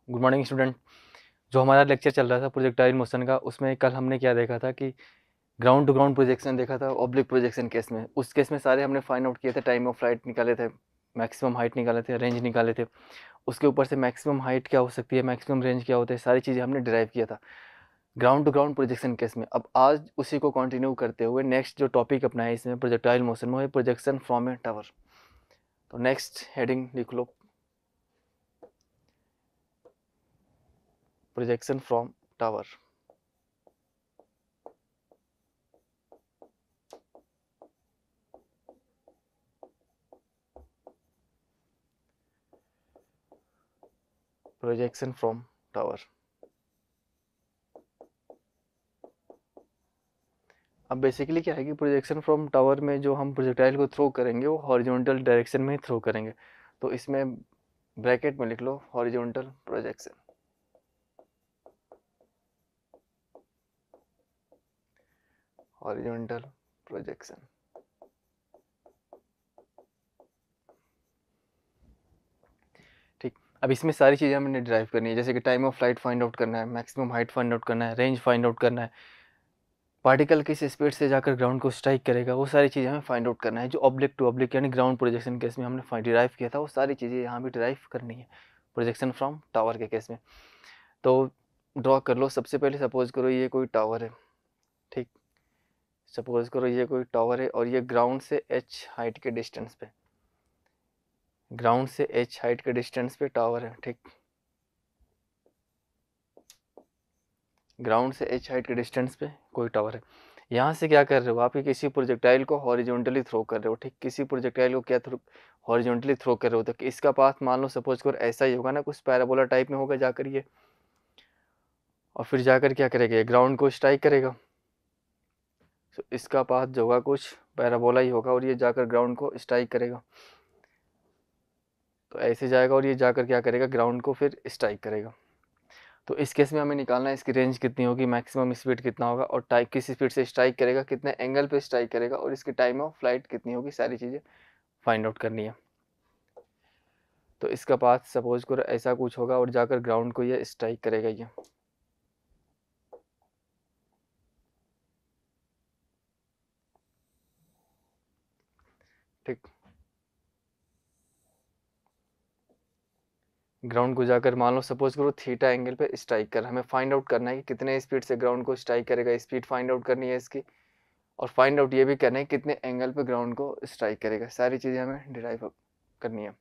Good morning student. जो हमारा lecture चल रहा था प्रोजेक्टाइल मोशन का, उसमें कल हमने क्या देखा था कि ग्राउंड टू ग्राउंड प्रोजेक्शन देखा था ऑब्लिक प्रोजेक्शन केस में। उस केस में सारे हमने फाइंड आउट किए थे, टाइम ऑफ फ्लाइट निकाले थे, मैक्सिमम हाइट निकाले थे, रेंज निकाले थे। उसके ऊपर से मैक्सिमम हाइट क्या हो सकती है, मैक्सिमम रेंज क्या होता है, सारी चीज़ें हमने डिराइव किया था ground to ground projection case में। अब आज उसी को कंटिन्यू करते हुए नेक्स्ट जो टॉपिक अपना है इसमें प्रोजेक्टाइल मोशन में, प्रोजेक्शन फ्रॉम ए टावर। तो नेक्स्ट हेडिंग लिख लो, projection from tower. Projection from tower. अब बेसिकली क्या है कि प्रोजेक्शन फ्रॉम टावर में जो हम प्रोजेक्टाइल को थ्रो करेंगे वो हॉरिजॉन्टल डायरेक्शन में ही थ्रो करेंगे। तो इसमें ब्रैकेट में लिख लो हॉरिजॉन्टल प्रोजेक्शन। Horizontal projection. ठीक। अब इसमें सारी चीज़ें हमने ड्राइव करनी है, जैसे कि time of flight find out करना है, मैक्सिमम हाइट फाइंड आउट करना है, रेंज फाइंड आउट करना है, पार्टिकल किस स्पीड से जाकर ग्राउंड को स्ट्राइक करेगा, वो सारी चीज़ें हमें फाइंड आउट करना है। जो ऑब्लिक टू ऑब्लिक यानी ग्राउंड प्रोजेक्शन केस में हमने डिराइव किया था, वो सारी चीज़ें यहाँ भी डिराइव करनी है प्रोजेक्शन फ्रॉम टावर के केस में। तो ड्रॉ कर लो। सबसे पहले सपोज करो ये कोई टावर है, ठीक। सपोज करो ये कोई टावर है और ये ग्राउंड से h हाइट के डिस्टेंस पे, ग्राउंड से h हाइट के डिस्टेंस पे टावर है, ठीक। ग्राउंड से h हाइट के डिस्टेंस पे कोई टावर है। यहाँ से क्या कर रहे हो आप, किसी प्रोजेक्टाइल को हॉरिजॉन्टली थ्रो कर रहे हो, ठीक। किसी प्रोजेक्टाइल को क्या थ्रो, हॉरिजॉन्टली थ्रो कर रहे हो। तो इसका पाथ मान लो सपोज करो ऐसा ही होगा ना, कुछ पैराबोला टाइप में होगा जाकर ये, और फिर जाकर क्या करेगा, ग्राउंड को स्ट्राइक करेगा। तो इसका पाथ जो होगा कुछ पैराबोला ही होगा और ये जाकर ग्राउंड को स्ट्राइक करेगा। तो ऐसे जाएगा और ये जाकर क्या करेगा, ग्राउंड को फिर स्ट्राइक करेगा। तो इस केस में हमें निकालना है इसकी रेंज कितनी होगी, मैक्सिमम स्पीड कितना होगा, और टाइप किस स्पीड से स्ट्राइक करेगा, कितने एंगल पे स्ट्राइक करेगा, और इसकी टाइम ऑफ फ्लाइट कितनी होगी, सारी चीज़ें फाइंड आउट करनी है। तो इसका पाथ सपोज करो ऐसा कुछ होगा और जाकर ग्राउंड को ये स्ट्राइक करेगा ये। ठीक। ग्राउंड को जाकर मान लो सपोज करो थीटा एंगल पे स्ट्राइक कर, हमें फाइंड आउट करना है कि कितने स्पीड से ग्राउंड को स्ट्राइक करेगा, स्पीड फाइंड आउट करनी है इसकी, और फाइंड आउट ये भी करना है कितने एंगल पे ग्राउंड को स्ट्राइक करेगा। सारी चीज़ें हमें डिराइव करनी है।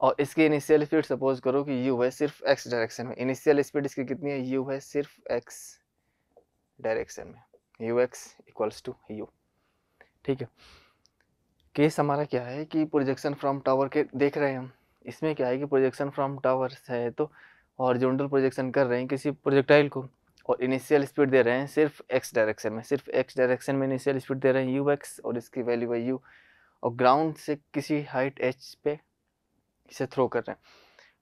और इसकी इनिशियल स्पीड सपोज करो कि u है सिर्फ x डायरेक्शन में। इनिशियल स्पीड इसकी कितनी है, u है सिर्फ x डायरेक्शन में, ux इक्वल्स टू u। ठीक है। केस हमारा क्या है कि प्रोजेक्शन फ्रॉम टावर के देख रहे हैं हम। इसमें क्या है कि प्रोजेक्शन फ्रॉम टावर है तो हॉरिजॉन्टल प्रोजेक्शन कर रहे हैं किसी प्रोजेक्टाइल को, और इनिशियल स्पीड दे रहे हैं सिर्फ x डायरेक्शन में, सिर्फ x डायरेक्शन में इनिशियल स्पीड दे रहे हैं ux, और इसकी वैल्यू है u, और ग्राउंड से किसी हाइट h पे इसे थ्रो कर रहे हैं।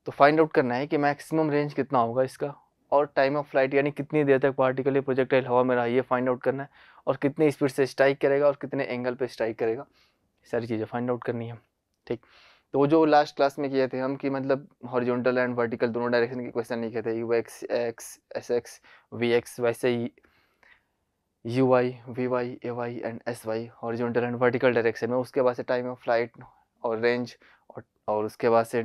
तो फाइंड आउट करना है कि मैक्सिमम रेंज कितना होगा इसका, और टाइम ऑफ फ्लाइट यानी कितनी देर तक पार्टिकल प्रोजेक्टाइल हवा में रहा, ये फाइंड आउट करना है, और कितनी स्पीड से स्ट्राइक करेगा और कितने एंगल पे स्ट्राइक करेगा, सारी चीज़ें फाइंड आउट करनी है। ठीक। तो जो लास्ट क्लास में किए थे हम कि मतलब हॉरिजॉन्टल एंड वर्टिकल दोनों डायरेक्शन के क्वेश्चन लिखे थे, U X X S X V X, वैसे ही U Y V Y A Y and S Y horizontal and vertical direction में। उसके बाद से टाइम ऑफ फ्लाइट और रेंज और उसके बाद से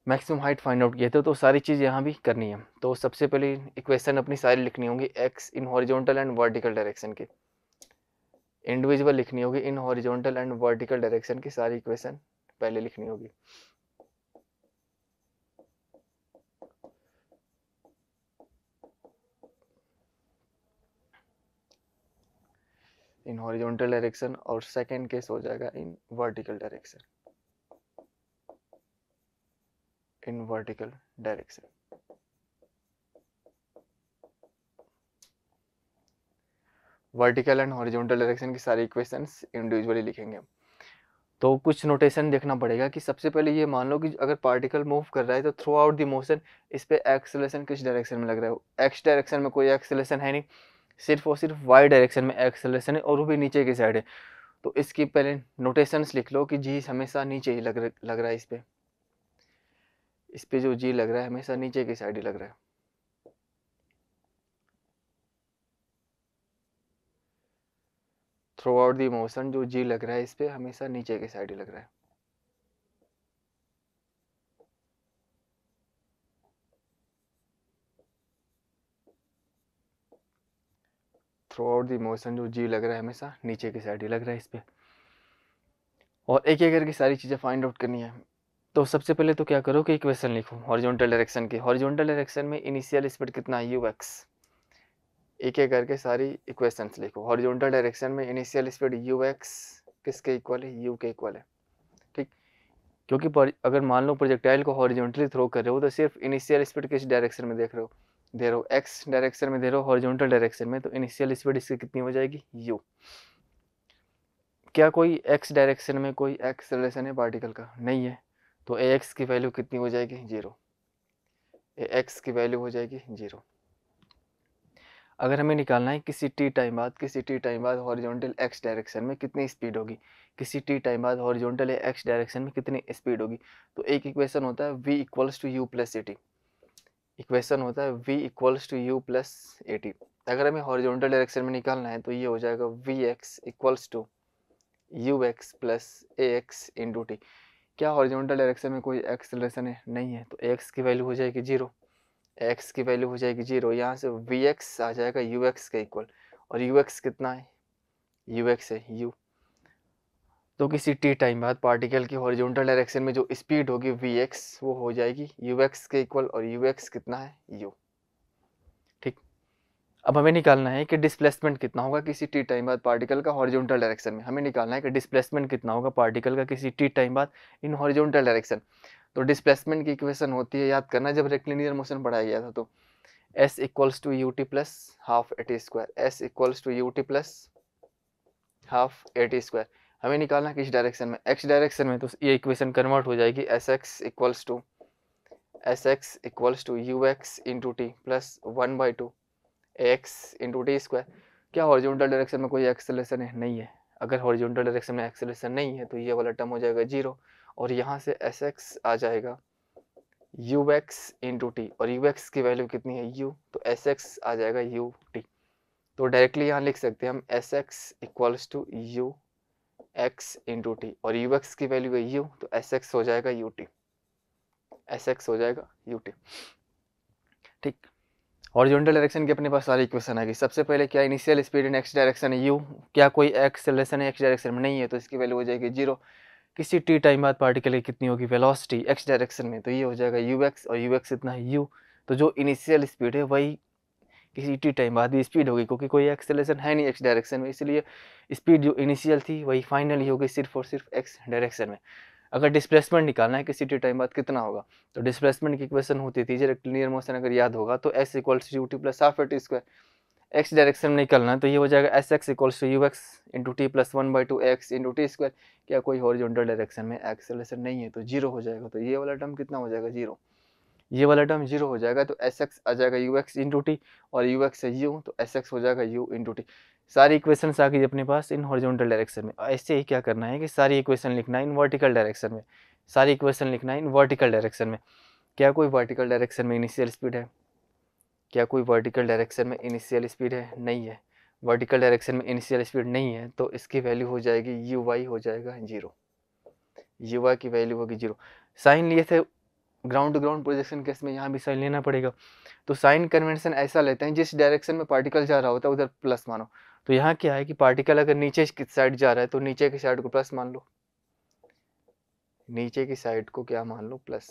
मैक्सिमम हाइट फाइंड आउट किए थे। तो सारी चीज़ यहाँ भी करनी है। तो सबसे पहले इक्वेशन अपनी सारी लिखनी होगी x in horizontal and vertical direction की, इंडिविजुअल लिखनी होगी इन हॉरिजॉन्टल एंड वर्टिकल डायरेक्शन की सारी इक्वेशन पहले लिखनी होगी। इन हॉरिजॉन्टल डायरेक्शन, और सेकंड केस हो जाएगा इन vertical direction, in vertical direction. Vertical and horizontal direction की सारी इक्वेशंस इंडिविजुअली लिखेंगे। तो कुछ नोटेशन देखना पड़ेगा कि सबसे पहले ये मान लो कि अगर पार्टिकल मूव कर रहा है तो थ्रू आउट द मोशन इस पे एक्सेलरेशन किस डायरेक्शन में लग रहा है, एक्स डायरेक्शन में कोई एक्सेलरेशन है नहीं, सिर्फ और सिर्फ वाई डायरेक्शन में एक्सेलरेशन है, और वो भी नीचे की साइड है। तो इसकी पहले नोटेशंस लिख लो कि जी हमेशा नीचे ही लग रहा है इस पे। इस पे जो जी लग रहा है हमेशा नीचे की साइड ही लग रहा है। थ्रू आउट द मोशन जो जी लग रहा है इस पे हमेशा नीचे की साइड ही लग रहा है। थ्रू आउट द मोशन जो जी लग रहा है हमेशा नीचे की साइड ही लग रहा है इस पे। और एक एक करके सारी चीज़ें फाइंड आउट करनी है। तो सबसे पहले तो क्या करो कि इक्वेशन लिखो हॉरिजॉन्टल डायरेक्शन की। हॉरिजॉन्टल डायरेक्शन में इनिशियल स्पीड कितना है, यू एक्स। एक एक करके सारी इक्वेशंस लिखो। हॉरिजॉन्टल डायरेक्शन में इनिशियल स्पीड यू एक्स किसके इक्वल है, यू के इक्वल है। ठीक, क्योंकि अगर मान लो प्रोजेक्टाइल को हॉरिजॉन्टली थ्रो कर रहे हो तो सिर्फ इनिशियल स्पीड किस डायरेक्शन में देख रहे हो, दे रहे हो एक्स डायरेक्शन में दे रहे हो हॉरिजॉन्टल डायरेक्शन में, तो इनिशियल स्पीड इसकी कितनी हो जाएगी, यू। क्या कोई एक्स डायरेक्शन में कोई एक्सेलरेशन है पार्टिकल का, नहीं है, तो ए एक्स की वैल्यू कितनी हो जाएगी, जीरो। ए एक्स की वैल्यू हो जाएगी जीरो। अगर हमें निकालना है किसी टी टाइम बाद हॉरिजॉन्टल एक्स डायरेक्शन में कितनी स्पीड होगी, किसी टी टाइम बाद हॉरिजॉन्टल एक्स डायरेक्शन में कितनी स्पीड होगी, तो एक इक्वेशन होता है v equals to u plus a t. Equation होता है v equals to u plus a t. अगर हमें हॉरिजॉन्टल डायरेक्शन में निकालना है तो ये हो जाएगा v x equals to u x plus a x into t. क्या हॉरिजॉन्टल डायरेक्शन में कोई एक्सेलरेशन है, नहीं है, तो एक्स की वैल्यू हो जाएगी जीरो। एक्स की वैल्यू हो जाएगी जीरो। यहाँ से वी एक्स आ जाएगा यू एक्स के इक्वल, और यू एक्स कितना है, यू एक्स है यू। तो किसी टी टाइम बाद पार्टिकल की हॉरिजॉन्टल डायरेक्शन में जो स्पीड होगी वी एक्स वो हो जाएगी यू एक्स के इक्वल, और यू एक्स कितना है, यू। ठीक, अब हमें निकालना है कि डिस्प्लेसमेंट कितना होगा किसी टी टाइम बाद पार्टिकल का हॉरिजॉन्टल डायरेक्शन में। हमें निकालना है कि डिस्प्लेसमेंट कितना होगा पार्टिकल का किसी टी टाइम बाद इन हॉरिजॉन्टल डायरेक्शन। तो डिस्प्लेसमेंट की इक्वेशन होती है, याद करना, जब रेक्टिलिनियर मोशन पढ़ाया गया था तो s equals to u t plus half a t square, s equals to u t plus half a t square. हमें निकालना किस डायरेक्शन में, x डायरेक्शन में, तो ये इक्वेशन कन्वर्ट हो जाएगी s x equals to u x into t plus 1/2 x into t square. क्या हॉरिजॉन्टल डायरेक्शन में कोई एक्सेलरेशन है, नहीं है। अगर हॉरिजॉन्टल डायरेक्शन में एक्सेलरेशन नहीं है तो ये वाला टर्म हो जाएगा जीरो, और यहाँ से एस एक्स आ जाएगा यू एक्स इंटू टी, और यू एक्स की वैल्यू कितनी है, यू, तो एस एक्स आ जाएगा यू टी। तो डायरेक्टली यहाँ लिख सकते हैं हम s x equals to u x into T, और यू एक्स की वैल्यू है यू, तो एस एक्स हो जाएगा यू टी, एस एक्स हो जाएगा यू टी। ठीक, हॉरिजॉन्टल डायरेक्शन की अपने पास सारी इक्वेशन आ गई। सबसे पहले क्या, initial speed in x direction है यू। क्या कोई एक्सेलरेशन है एक्स डायरेक्शन में, नहीं है, तो इसकी वैल्यू हो जाएगी जीरो। किसी टी टाइम बाद पार्टिकल की कितनी होगी वेलोसिटी एक्स डायरेक्शन में, तो ये हो जाएगा यू एक्स, और यू एक्स इतना है यू। तो जो इनिशियल स्पीड है वही किसी टी टाइम बाद भी स्पीड होगी, क्योंकि कोई एक्सेलरेशन है नहीं एक्स डायरेक्शन में, इसलिए स्पीड जो इनिशियल थी वही फाइनल ही होगी सिर्फ और सिर्फ एक्स डायरेक्शन में। अगर डिस्प्लेसमेंट निकालना है किसी टी टाइम बाद कितना होगा, तो डिस्प्लेसमेंट की इक्वेशन होती थी रेक्टिलिनियर मोशन, अगर याद होगा तो s equals to u t plus half a t square. X direction में निकलना है तो ये हो जाएगा s x equals to u x into t plus 1/2 x into t square. क्या कोई हॉरिजॉन्टल डायरेक्शन में एक्सेलरेशन नहीं है, तो जीरो हो जाएगा। तो ये वाला टर्म कितना हो जाएगा, जीरो। ये वाला टर्म जीरो हो जाएगा, तो एस एक्स आ जाएगा यू एक्स इंटू टी, और यू एक्स है यू, तो एस एक्स हो जाएगा यू इंटू टी। सारी इक्वेशन आ गई अपने पास इन हॉरिजॉन्टल डायरेक्शन में। ऐसे ही क्या करना है कि सारी इक्वेशन लिखना है इन वर्टिकल डायरेक्शन में। सारी इक्वेशन लिखना है इन वर्टिकल डायरेक्शन में। क्या कोई वर्टिकल डायरेक्शन में इनिशियल स्पीड है, क्या कोई वर्टिकल डायरेक्शन में इनिशियल स्पीड है, नहीं है। वर्टिकल डायरेक्शन में इनिशियल स्पीड नहीं है, तो इसकी वैल्यू हो जाएगी यू वाई हो जाएगा जीरो। यू वाई की वैल्यू होगी जीरो। साइन लिए थे ground to ground projection case में, यहाँ भी साइन लेना पड़ेगा। तो साइन कन्वेंशन ऐसा लेते हैं, जिस डायरेक्शन में पार्टिकल जा रहा होता है उधर प्लस मानो। तो यहाँ क्या है कि पार्टिकल अगर नीचे की साइड जा रहा है तो नीचे की साइड को प्लस मान लो, नीचे की साइड को क्या मान लो, प्लस।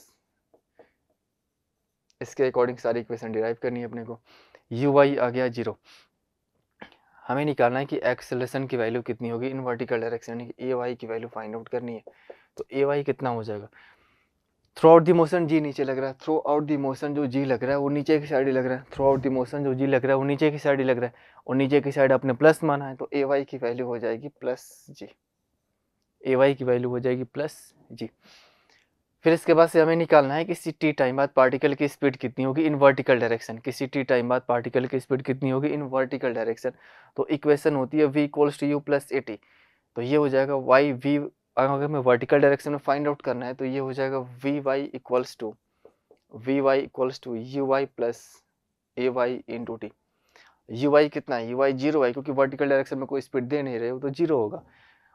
इसके अकॉर्डिंग सारी इक्वेशन डिराइव करनी है अपने को। यू वाई आ गया जीरो। हमें निकालना है कि एक्सेलरेशन की वैल्यू कितनी होगी इन वर्टिकल डायरेक्शन, यानी कि ए वाई की वैल्यू फाइंड आउट करनी है। तो ए वाई कितना हो जाएगा, थ्रू आउट दी मोशन जी नीचे लग रहा है, थ्रू आउट दी मोशन जो जी लग रहा है वो नीचे की साइड ही लग रहा है, थ्रू आउट दी मोशन जो जी लग रहा है वो नीचे की साइड ही लग रहा है, और नीचे की साइड अपने प्लस माना है, तो ए वाई की वैल्यू हो जाएगी प्लस जी। ए वाई की वैल्यू हो जाएगी प्लस जी। फिर इसके बाद से हमें निकालना है कि टी टाइम बाद पार्टिकल की स्पीड कितनी होगी इन वर्टिकल डायरेक्शन। किसी टी टाइम बाद पार्टिकल की स्पीड कितनी होगी इन वर्टिकल डायरेक्शन। तो इक्वेशन होती है v equals to u plus a t. तो ये हो जाएगा वाई वी, अगर हमें वर्टिकल डायरेक्शन में फाइंड आउट करना है तो ये हो जाएगा we Y equals to v Y equals to you Y plus A Y into t. U y कितना है, यू वाई जीरो है क्योंकि वर्टिकल डायरेक्शन में कोई स्पीड दे नहीं रहे हो तो जीरो होगा।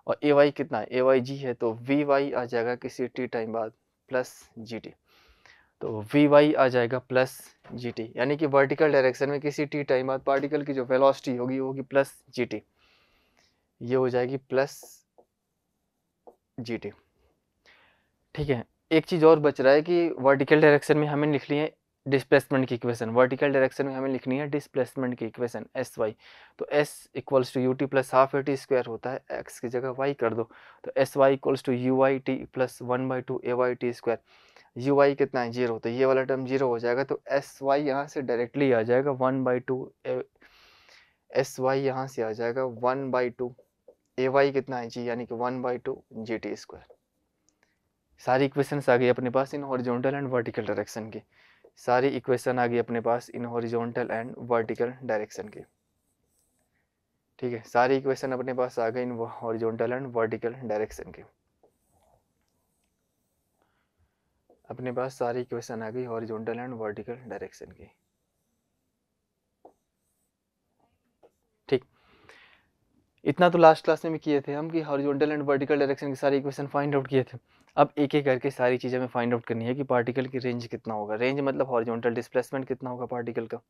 और ए वाई कितना है, ए वाई जी है, तो वी वाई आ जाएगा किसी टी टाइम बाद प्लस जी टी। तो वी वाई आ जाएगा प्लस जी टी, यानी कि वर्टिकल डायरेक्शन में किसी टी टाइम बाद पार्टिकल की जो वेलोसिटी होगी वो होगी प्लस जी टी, ये हो जाएगी प्लस जी टी। ठीक है, एक चीज़ और बच रहा है कि वर्टिकल डायरेक्शन में हमें लिखनी है डिस्प्लेसमेंट की इक्वेशन। वर्टिकल डायरेक्शन में हमें लिखनी है डिस्प्लेसमेंट की इक्वेशन एस वाई। तो s equals to u t plus half a t square होता है, एक्स की जगह वाई कर दो, तो S Y equals to you y t plus 1/2 a y t square. U y कितना है, जीरो, तो ये वाला टर्म जीरो हो जाएगा, तो एस वाई यहाँ से डायरेक्टली आ जाएगा 1/2 एस वाई यहाँ से आ जाएगा 1/2 ए वाई कितना है जी, यानी कि 1/2 जी टी स्क्वायर। सारी इक्वेशंस आ गई अपने पास in horizontal and vertical direction की। सारी इक्वेशन आ गई अपने पास in horizontal and vertical direction की। ठीक है, सारी इक्वेशन अपने पास आ गई in horizontal and vertical direction की। अपने पास सारी इक्वेशन आ गई हॉरिजॉन्टल एंड वर्टिकल डायरेक्शन की। ठीक, इतना तो लास्ट क्लास में भी किए थे हम कि हॉरिजॉन्टल एंड वर्टिकल डायरेक्शन की सारी इक्वेशन फाइंड आउट किए थे। अब एक एक करके सारी चीज़ें हमें फाइंड आउट करनी है कि पार्टिकल की रेंज कितना होगा। रेंज मतलब हॉरिजॉन्टल डिस्प्लेसमेंट कितना होगा पार्टिकल का,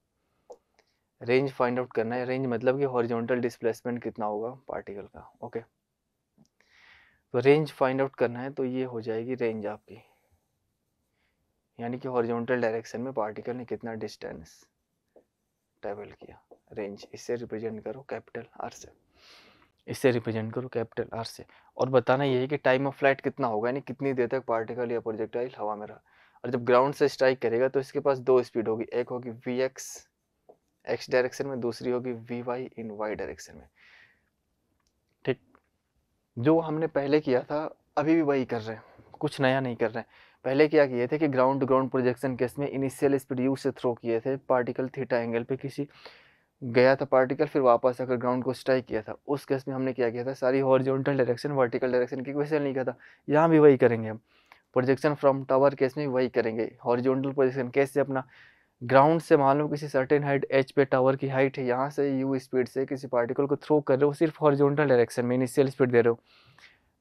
रेंज फाइंड आउट करना है। रेंज मतलब कि हॉरिजॉन्टल डिस्प्लेसमेंट कितना होगा पार्टिकल का। ओके, तो रेंज फाइंड आउट करना है, तो ये हो जाएगी रेंज आपकी, यानी कि हॉरिजॉन्टल डायरेक्शन में पार्टिकल ने कितना डिस्टेंस ट्रेवल किया। रेंज इससे रिप्रेजेंट करो कैपिटल आर से, इससे रिप्रेजेंट करो कैपिटल आर से। और बताना ये है कि टाइम ऑफ फ्लाइट कितना होगा, यानी कितनी देर तक पार्टिकल या प्रोजेक्टाइल हवा में रहा। और जब ग्राउंड से स्ट्राइक करेगा तो इसके पास दो स्पीड होगी, एक होगी वी एक्स एक्स डायरेक्शन में, दूसरी होगी v y in y direction में। ठीक, जो हमने पहले किया था अभी भी वही कर रहे हैं, कुछ नया नहीं कर रहे हैं। पहले क्या किए थे कि ground to ground projection case में इनिशियल स्पीड यू से थ्रो किए थे पार्टिकल थीटा एंगल पे, किसी गया था पार्टिकल फिर वापस आकर ग्राउंड को स्ट्राइक किया था। उस केस में हमने क्या किया था, सारी हॉरिजॉन्टल डायरेक्शन वर्टिकल डायरेक्शन की इक्वेशन लिखा था। यहाँ भी वही करेंगे हम, प्रोजेक्शन फ्रॉम टावर केस में भी वही करेंगे। हॉरिजॉन्टल प्रोजेक्शन केस से अपना ग्राउंड से मान लो किसी सर्टेन हाइट एच पे टावर की हाइट है, यहाँ से यू स्पीड से किसी पार्टिकल को थ्रो कर रहे हो सिर्फ हॉरिजॉन्टल डायरेक्शन में, इनिशियल स्पीड दे रहे हो।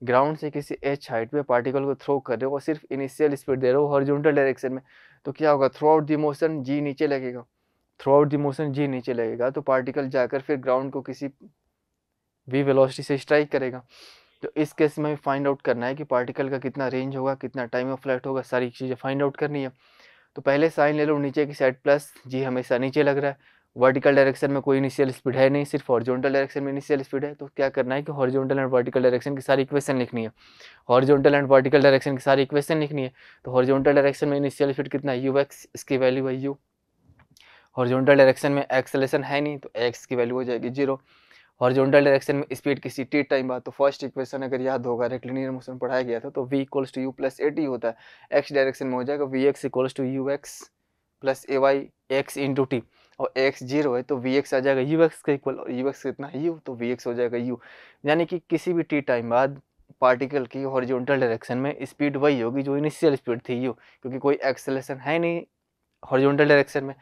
ग्राउंड से किसी एच हाइट पे पार्टिकल को थ्रो कर रहे हो और सिर्फ इनिशियल स्पीड दे रहे हो हॉरिजॉन्टल डायरेक्शन में, तो क्या होगा, थ्रू आउट द मोशन जी नीचे लगेगा। थ्रू आउट द मोशन जी नीचे लगेगा तो पार्टिकल जाकर फिर ग्राउंड को किसी वी वेलोसिटी से स्ट्राइक करेगा। तो इस केस में फाइंड आउट करना है कि पार्टिकल का कितना रेंज होगा, कितना टाइम ऑफ फ्लाइट होगा, सारी चीज़ें फाइंड आउट करनी है। तो पहले साइन ले लो नीचे की साइड प्लस, जी हमेशा नीचे लग रहा है। वर्टिकल डायरेक्शन में कोई इनिशियल स्पीड है नहीं, सिर्फ हॉरिजॉन्टल डायरेक्शन में इनिशियल स्पीड है। तो क्या करना है कि हॉरिजॉन्टल एंड वर्टिकल डायरेक्शन की सारी इक्वेशन लिखनी है। हॉरिजॉन्टल एंड वर्टिकल डायरेक्शन की सारी इक्वेशन लिखनी है। तो हॉरिजॉन्टल डायरेक्शन में इनिशियल स्पीड कितना है, यू एक्स, इसकी वैल्यू है यू। हॉरिजॉन्टल डायरेक्शन में एक्सेलेरेशन है नहीं तो एक्स की वैल्यू हो जाएगी जीरो। हॉरिजॉन्टल डायरेक्शन में स्पीड किसी टी टाइम बाद, तो फर्स्ट इक्वेशन अगर याद होगा रेक्टिलिनियर मोशन पढ़ाया गया था, तो v equals to u plus a t होता है। एक्स डायरेक्शन में हो जाएगा v x equals to u x plus A y x into T, और एक्स जीरो है तो वी एक्स आ जाएगा यू एक्स का इक्वल, और यू एक्स कितना है यू, तो वी एक्स हो जाएगा यू। यानी कि किसी भी टी टाइम बाद पार्टिकल की हॉरिजॉन्टल डायरेक्शन में स्पीड वही होगी जो इनिशियल स्पीड थी यू, क्योंकि कोई एक्सेलेरेशन है नहीं हॉरिजॉन्टल डायरेक्शन में।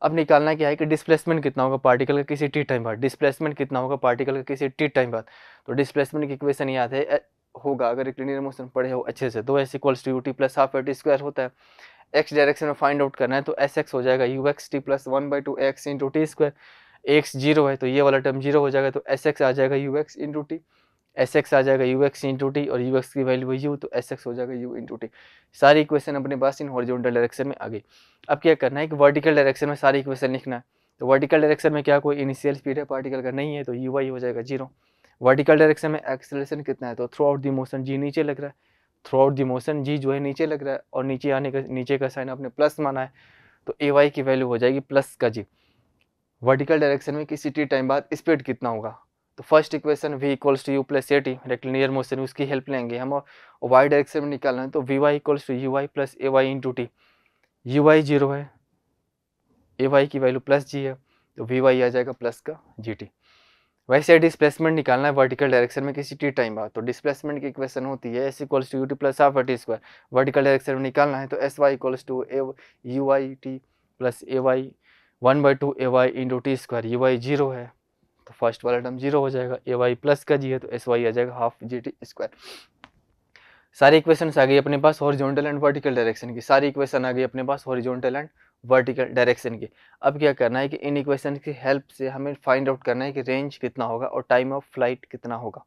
अब निकालना क्या है कि डिस्प्लेसमेंट कितना होगा पार्टिकल का किसी टी टाइम बाद, डिस्प्लेसमेंट कितना होगा पार्टिकल का किसी टी टाइम बाद। तो डिस्प्लेसमेंट की इक्वेशन याद है होगा अगर एक लीनियर मोशन पढ़े हो अच्छे से, तो s equals to u t plus half a t square होता है। एक्स डायरेक्शन में फाइंड आउट करना है तो एस एक्स हो जाएगा you x t plus 1/2 x into t square. X zero है तो ये वाला टर्म जीरो हो जाएगा, तो एस एक्स आ जाएगा you x into T, S X आ जाएगा यू एक्स इंटू टी, और यू एक्स की वैल्यू यू, तो एस एक्स हो जाएगा यू इंटू टी। सारी इक्वेशन अपने पास इन हॉरिजॉन्टल डायरेक्शन में आ गई। अब क्या करना है कि वर्टिकल डायरेक्शन में सारी इक्वेशन लिखना है। तो वर्टिकल डायरेक्शन में क्या कोई इनिशियल स्पीड है पार्टिकल का, नहीं है, तो यू वाई हो जाएगा जीरो। वर्टिकल डायरेक्शन में एक्सेलरेशन कितना है, तो थ्रू आउट द मोशन जी नीचे लग रहा है, थ्रू आउट द मोशन जी जो है नीचे लग रहा है, और नीचे आने का नीचे का साइन आपने प्लस माना है, तो ए वाई की वैल्यू हो जाएगी प्लस का जी। वर्टिकल डायरेक्शन में किसी टी टाइम बाद स्पीड कितना होगा, तो first equation v equals to u plus a t rectilinear motion, उसकी हेल्प लेंगे हम, और वाई डायरेक्शन में निकालना है तो we Y equals to you Y plus A Y into t. U y zero है, ए वाई की वैल्यू प्लस जी है, तो वी वाई आ जाएगा प्लस का जी टी। वैसे डिस्प्लेसमेंट निकालना है वर्टिकल डायरेक्शन में किसी टी टाइम बाद, तो डिस्प्लेसमेंट की इक्वेशन होती है s equals to u t plus half t square. Vertical direction में निकालना है तो S Y equals to you y t plus A y 1/2 a Y into t square. U y zero है तो first वाला term zero हो जाएगा, ए Y plus का जी है तो एस वाई आ जाएगा हाफ जी टी स्क्वायर। सारी इक्वेशंस आ गई अपने पास हॉरिजॉन्टल एंड वर्टिकल डायरेक्शन की, सारी इक्वेशन आ गई अपने पास हॉरिजॉन्टल एंड वर्टिकल डायरेक्शन की। अब क्या करना है कि इन इक्वेशन की हेल्प से हमें फाइंड आउट करना है कि रेंज कितना होगा और टाइम ऑफ फ्लाइट कितना होगा।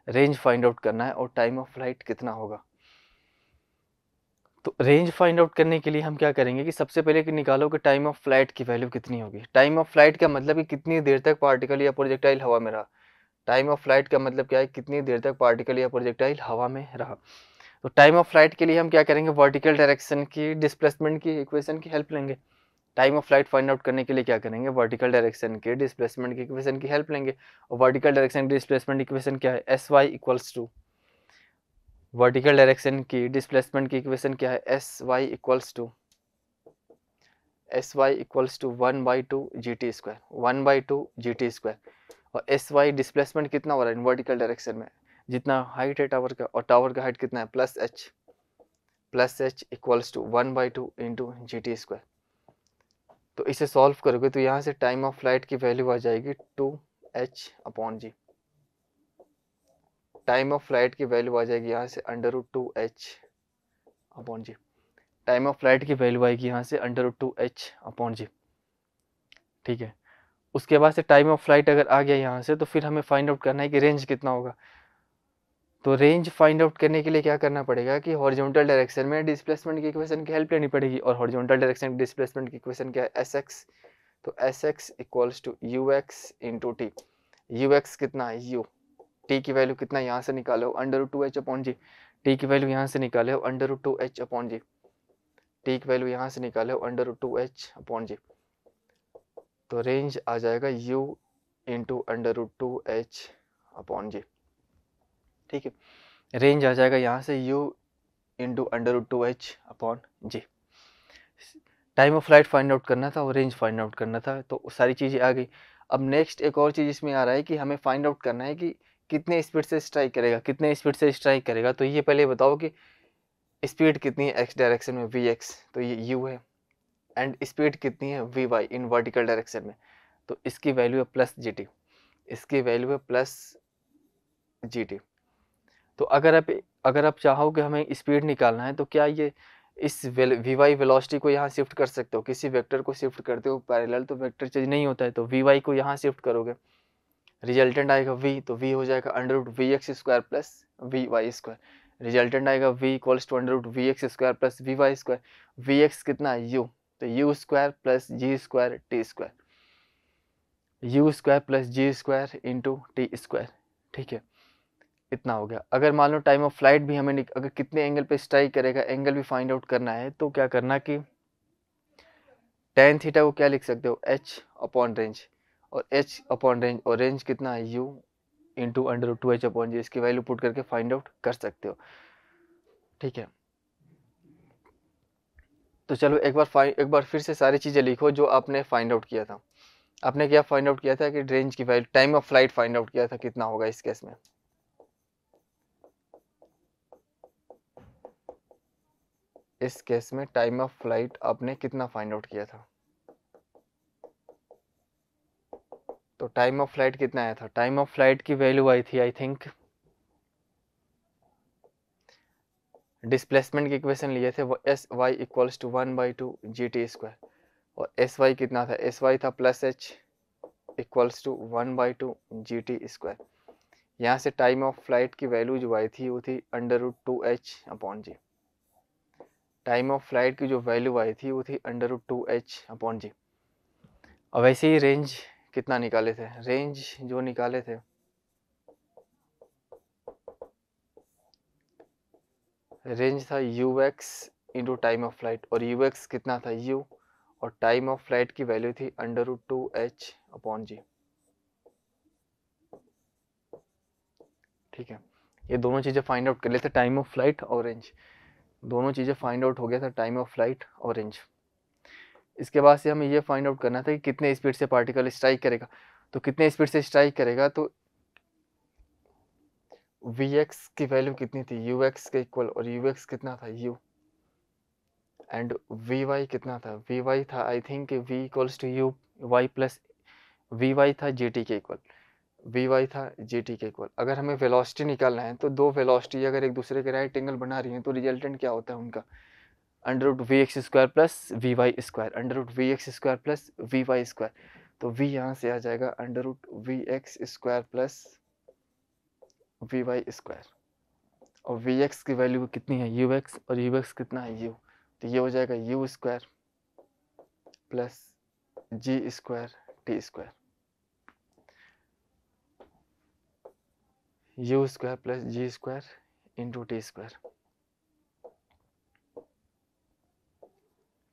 रेंज फाइंड आउट करना है और टाइम ऑफ फ्लाइट कितना होगा। तो रेंज फाइंड आउट करने के लिए हम क्या करेंगे कि सबसे पहले कि निकालो कि टाइम ऑफ फ्लाइट की वैल्यू कितनी होगी। टाइम ऑफ फ्लाइट का मतलब कि कितनी देर तक पार्टिकल या प्रोजेक्टाइल हवा में रहा। टाइम ऑफ फ्लाइट का मतलब क्या है, कितनी देर तक पार्टिकल या प्रोजेक्टाइल हवा में रहा। तो टाइम ऑफ फ्लाइट के लिए हम क्या करेंगे, वर्टिकल डायरेक्शन की डिस्प्लेसमेंट की इक्वेशन की हेल्प लेंगे। Time of flight find out करने के लिए क्या करेंगे, वर्टिकल डायरेक्शन के डिस्प्लेसमेंट की इक्वेशन की हेल्प लेंगे। और वर्टिकल डायरेक्शन की डिस्प्लेसमेंट इक्वेशन क्या है, S Y equals to, vertical direction की डिस्प्लेसमेंट की इक्वेशन क्या है, S Y equals to 1/2 G T square, 1/2 G T square. और एस वाई डिस्प्लेसमेंट कितना हो रहा है वर्टिकल डायरेक्शन में, जितना हाइट है टावर का, और टावर का हाइट कितना है plus h equals to 1/2 into g T square. तो इसे सॉल्व करोगे तो यहाँ से टाइम ऑफ फ्लाइट की वैल्यू आ जाएगी 2h/g। टाइम ऑफ फ्लाइट की वैल्यू आ जाएगी यहाँ से √2h/g। टाइम ऑफ फ्लाइट की वैल्यू आएगी यहाँ से √2h/g। ठीक है, उसके बाद से टाइम ऑफ फ्लाइट अगर आ गया यहाँ से तो फिर हमें फाइंड आउट करना है कि रेंज कितना होगा। तो रेंज फाइंड आउट करने के लिए क्या करना पड़ेगा कि हॉरिजॉन्टल डायरेक्शन में डिस्प्लेसमेंट की इक्वेशन की हेल्प लेनी पड़ेगी। और हॉरिजॉन्टल डायरेक्शन की डिस्प्लेसमेंट की इक्वेशन क्या है, एसएक्स। तो s x equals to u x into t. U x कितना है, यू। टी की वैल्यू कितना यहाँ से निकालो √2h/g। टी की वैल्यू यहाँ से निकालो √2h/g। टी की वैल्यू यहाँ से निकालो √2h/g। तो रेंज आ जाएगा u इंटू √2h/g। ठीक है, रेंज आ जाएगा यहाँ से u into √2h/g। Time of flight find out करना था और रेंज फाइंड आउट करना था, तो सारी चीज़ें आ गई। अब नेक्स्ट एक और चीज़ इसमें आ रहा है कि हमें फाइंड आउट करना है कि कितने स्पीड से स्ट्राइक करेगा, कितने स्पीड से स्ट्राइक करेगा। तो ये पहले बताओ कि स्पीड कितनी है एक्स डायरेक्शन में, vx, तो ये u है। एंड स्पीड कितनी है vy इन वर्टिकल डायरेक्शन में, तो इसकी वैल्यू है प्लस gt। इसकी वैल्यू है प्लस gt। तो अगर आप चाहो कि हमें स्पीड निकालना है तो क्या ये इस vy वेलोसिटी को यहाँ शिफ्ट कर सकते हो, किसी वेक्टर को शिफ्ट करते हो पैरेलल तो वेक्टर चेंज नहीं होता है, तो vy को यहाँ शिफ्ट करोगे रिजल्टेंट आएगा v, तो v हो जाएगा √vx² प्लस vy²। रिजल्टेंट आएगा v equals to √vx² plus vy²। vx कितना है u, तो u² plus g² t², u² plus g² into t²। ठीक है, इतना हो गया। अगर मान लो टाइम ऑफ फ्लाइट भी हमें अगर कितने एंगल पे स्ट्राइक करेगा एंगल भी फाइंड आउट करना है, तो क्या करना कि tan थीटा को क्या लिख सकते हो, h/रेंज, और h/रेंज, और रेंज कितना है u इंटू √2h/g। इसकी वैल्यू पुट करके फाइंड आउट कर सकते हो। ठीक है, तो चलो एक बार फिर से सारी चीज़ें लिखो जो आपने फाइंड आउट किया था। आपने क्या फाइंड आउट किया था कि रेंज की value, time of flight find out किया था कितना होगा इस केस में। इस केस में टाइम ऑफ फ्लाइट आपने कितना फाइंड आउट किया था, तो टाइम ऑफ फ्लाइट कितना आया था, टाइम ऑफ फ्लाइट की वैल्यू आई थी आई थिंक, डिस्प्लेसमेंट की इक्वेशन लिए थे वो s Y equals to 1/2 G T square, और एस वाई कितना था, एस वाई था plus h equals to 1/2 G T square. यहाँ से टाइम ऑफ फ्लाइट की वैल्यू जो आई थी वो थी √2h/g। टाइम ऑफ फ्लाइट की जो वैल्यू आई थी वो थी √2h/g। और वैसे ही रेंज कितना निकाले थे, रेंज जो निकाले थे, रेंज था ux into time of flight, और ux कितना था u, और टाइम ऑफ फ्लाइट की वैल्यू थी √2h/g। ठीक है, ये दोनों चीज़ें फाइंड आउट कर लेते, टाइम ऑफ फ्लाइट और रेंज, दोनों चीज़ें फाइंड आउट हो गया था, टाइम ऑफ फ्लाइट और रेंज। इसके बाद से हमें ये फाइंड आउट करना था कि कितने स्पीड से पार्टिकल स्ट्राइक करेगा। तो कितने स्पीड से स्ट्राइक करेगा, तो Vx की वैल्यू कितनी थी, Ux के इक्वल, और Ux कितना था U, एंड Vy कितना था, Vy था I think V equals to U y plus Vy था GT के इक्वल, Vy था GT के इक्वल। अगर हमें वेलोसिटी निकालना है तो दो वेलोसिटी अगर एक दूसरे के राइट एंगल बना रही हैं तो रिजल्टेंट क्या होता है उनका, under root v x square plus v y square, under root v x square plus v y square. तो v यहाँ से आ जाएगा under root v x square plus v y square, और वी एक्स की वैल्यू कितनी है you x, और यू एक्स कितना है यू, तो ये हो जाएगा u square plus g square t square, u square plus g square into t square.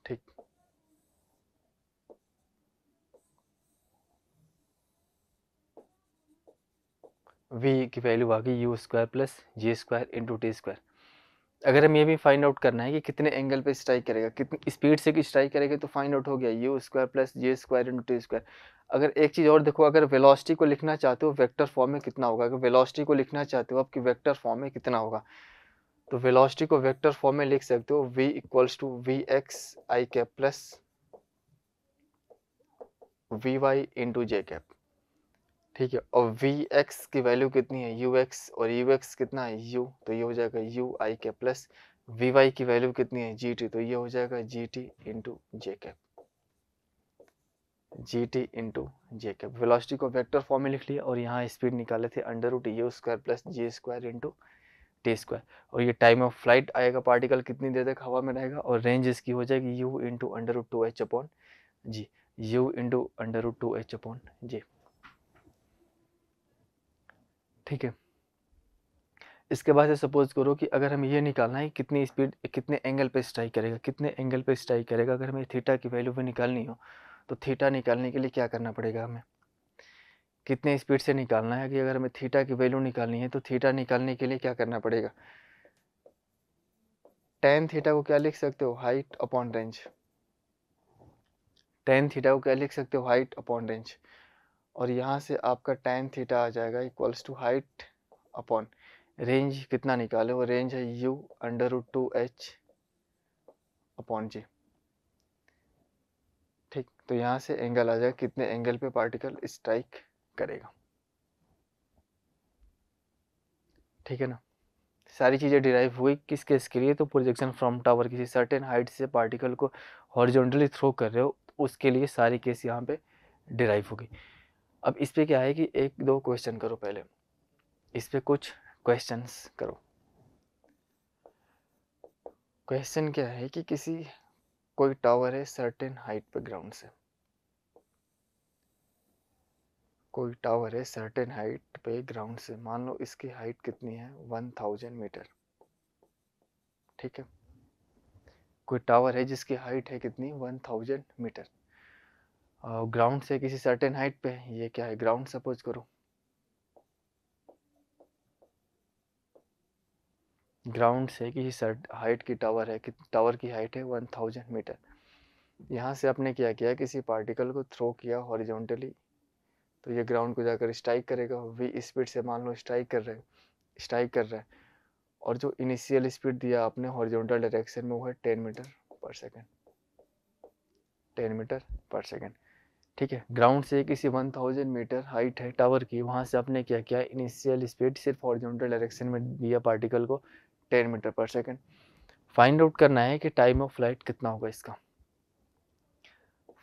ठीक, v की वैल्यू आ गई u square plus g square into t square. अगर हम ये भी फाइंड आउट करना है कि कितने एंगल पे स्ट्राइक करेगा, कितनी स्पीड से स्ट्राइक करेगा, तो फाइंड आउट हो गया you square plus J square into t square. अगर एक चीज़ और देखो, अगर वेलोसिटी को लिखना चाहते हो वेक्टर फॉर्म में कितना होगा, अगर वेलोसिटी को लिखना चाहते हो आपकी वेक्टर फॉर्म में कितना होगा, तो वेलोसिटी को वेक्टर फॉर्म में लिख सकते हो v equals to v x i cap plus v y into j cap. ठीक है, और वी एक्स की वैल्यू कितनी है यू एक्स, और यू एक्स कितना है यू, तो ये हो जाएगा u i cap plus v y की वैल्यू कितनी है जी टी, तो ये हो जाएगा g t into j cap, g t into j cap. Velocity को वेक्टर फॉर्म में लिख लिया, और यहाँ स्पीड निकाले थे under root u square plus g square into t square, और ये टाइम ऑफ फ्लाइट आएगा, पार्टिकल कितनी देर तक हवा में रहेगा, और रेंज इसकी हो जाएगी U into under root two H upon G, U into under root two H upon J. ठीक है, इसके बाद से सपोज करो कि अगर हमें ये निकालना है कितनी स्पीड कितने एंगल पे स्ट्राइक करेगा, कितने एंगल पे स्ट्राइक करेगा, अगर हमें थीटा की वैल्यू भी निकालनी हो तो थीटा निकालने के लिए क्या करना पड़ेगा, हमें कितने स्पीड से निकालना है, कि अगर हमें थीटा की वैल्यू निकालनी है तो थीटा निकालने के लिए क्या करना पड़ेगा, टेन थीटा को क्या लिख सकते हो, height upon range, tan theta को क्या लिख सकते हो, हाइट अपॉन रेंज, और यहाँ से आपका टेन थीटा आ जाएगा equals to height upon range, कितना निकाले, वो रेंज है U under root two H upon G. ठीक, तो यहाँ से एंगल आ जाएगा कितने एंगल पे पार्टिकल स्ट्राइक करेगा। ठीक है ना, सारी चीज़ें डिराइव हुई किस केस के लिए, तो प्रोजेक्शन फ्रॉम टावर, किसी सर्टेन हाइट से पार्टिकल को हॉरिजॉन्टली थ्रो कर रहे हो उसके लिए सारी केस यहाँ पे डिराइव होगी। अब इस पे क्या है कि एक दो क्वेश्चन करो, पहले इस पे कुछ क्वेश्चंस करो। क्वेश्चन क्या है कि किसी कोई टावर है सर्टेन हाइट पे ग्राउंड से, कोई टावर है सर्टेन हाइट पे ग्राउंड से, मान लो इसकी हाइट कितनी है 1000 मीटर। ठीक है, कोई टावर है जिसकी हाइट है कितनी 1000 मीटर, ग्राउंड से किसी सर्टेन हाइट पे, ये क्या है ग्राउंड सपोज करो, ग्राउंड से किसी हाइट की टावर है, टावर की हाइट है 1000 मीटर। यहाँ से आपने क्या किया, किसी पार्टिकल को थ्रो किया हॉरिजॉन्टली, तो ये ग्राउंड को जाकर स्ट्राइक करेगा, वी स्पीड से मान लो स्ट्राइक कर रहे हैं, स्ट्राइक कर रहा है, और जो इनिशियल स्पीड दिया आपने हॉरिजॉन्टल डायरेक्शन में वो है 10 मीटर पर सेकेंड, 10 मीटर पर सेकेंड। ठीक है, ग्राउंड से किसी 1000 मीटर हाइट है टावर की, वहाँ से आपने क्या किया, इनिशियल स्पीड सिर्फ हॉरिजॉन्टल डायरेक्शन में दिया पार्टिकल को 10 मीटर पर सेकेंड। फाइंड आउट करना है कि टाइम ऑफ फ्लाइट कितना होगा इसका,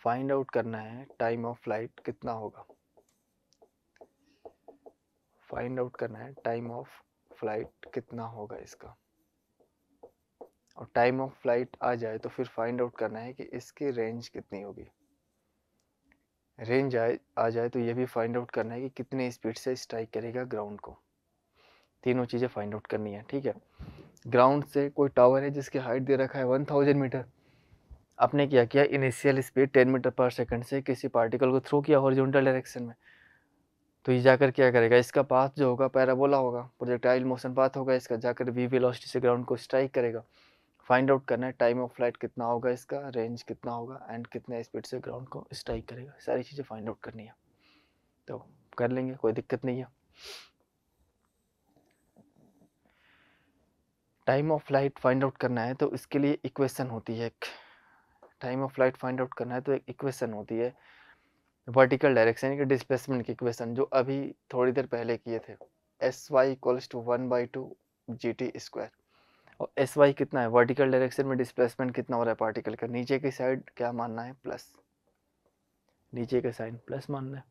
फाइंड आउट करना है टाइम ऑफ फ्लाइट कितना होगा, फाइंड आउट करना है टाइम ऑफ फ्लाइट कितना होगा इसका, और टाइम ऑफ फ्लाइट आ जाए तो फिर फाइंड आउट करना है कि इसकी रेंज कितनी होगी, रेंज आ जाए तो ये भी फाइंड आउट करना है कि कितने स्पीड से स्ट्राइक करेगा ग्राउंड को, तीनों चीज़ें फाइंड आउट करनी है। ठीक है, ग्राउंड से कोई टावर है जिसकी हाइट दे रखा है 1000 मीटर, आपने क्या किया, इनिशियल स्पीड 10 मीटर पर सेकंड से किसी पार्टिकल को थ्रो किया हॉरिजॉन्टल डायरेक्शन में, तो ये जाकर क्या करेगा, इसका पाथ जो होगा पैराबोला होगा, प्रोजेक्टाइल मोशन पाथ होगा इसका, जाकर वी वेलोसिटी से ग्राउंड को स्ट्राइक करेगा। फाइंड आउट करना है टाइम ऑफ फ्लाइट कितना होगा इसका, रेंज कितना होगा, एंड कितने स्पीड से ग्राउंड को स्ट्राइक करेगा, सारी चीज़ें फाइंड आउट करनी है। तो कर लेंगे, कोई दिक्कत नहीं है। Time of flight find out करना है तो इसके लिए इक्वेशन होती है एक, time of flight find out करना है तो एक इक्वेशन होती है वर्टिकल डायरेक्शन की डिस्प्लेसमेंट की इक्वेशन, जो अभी थोड़ी देर पहले किए थे। S Y equals to 1/2 G T square. और एस वाई कितना है, वर्टिकल डायरेक्शन में डिस्प्लेसमेंट कितना हो रहा है पार्टिकल का, नीचे की साइड क्या मानना है, प्लस, नीचे का साइन प्लस मानना है।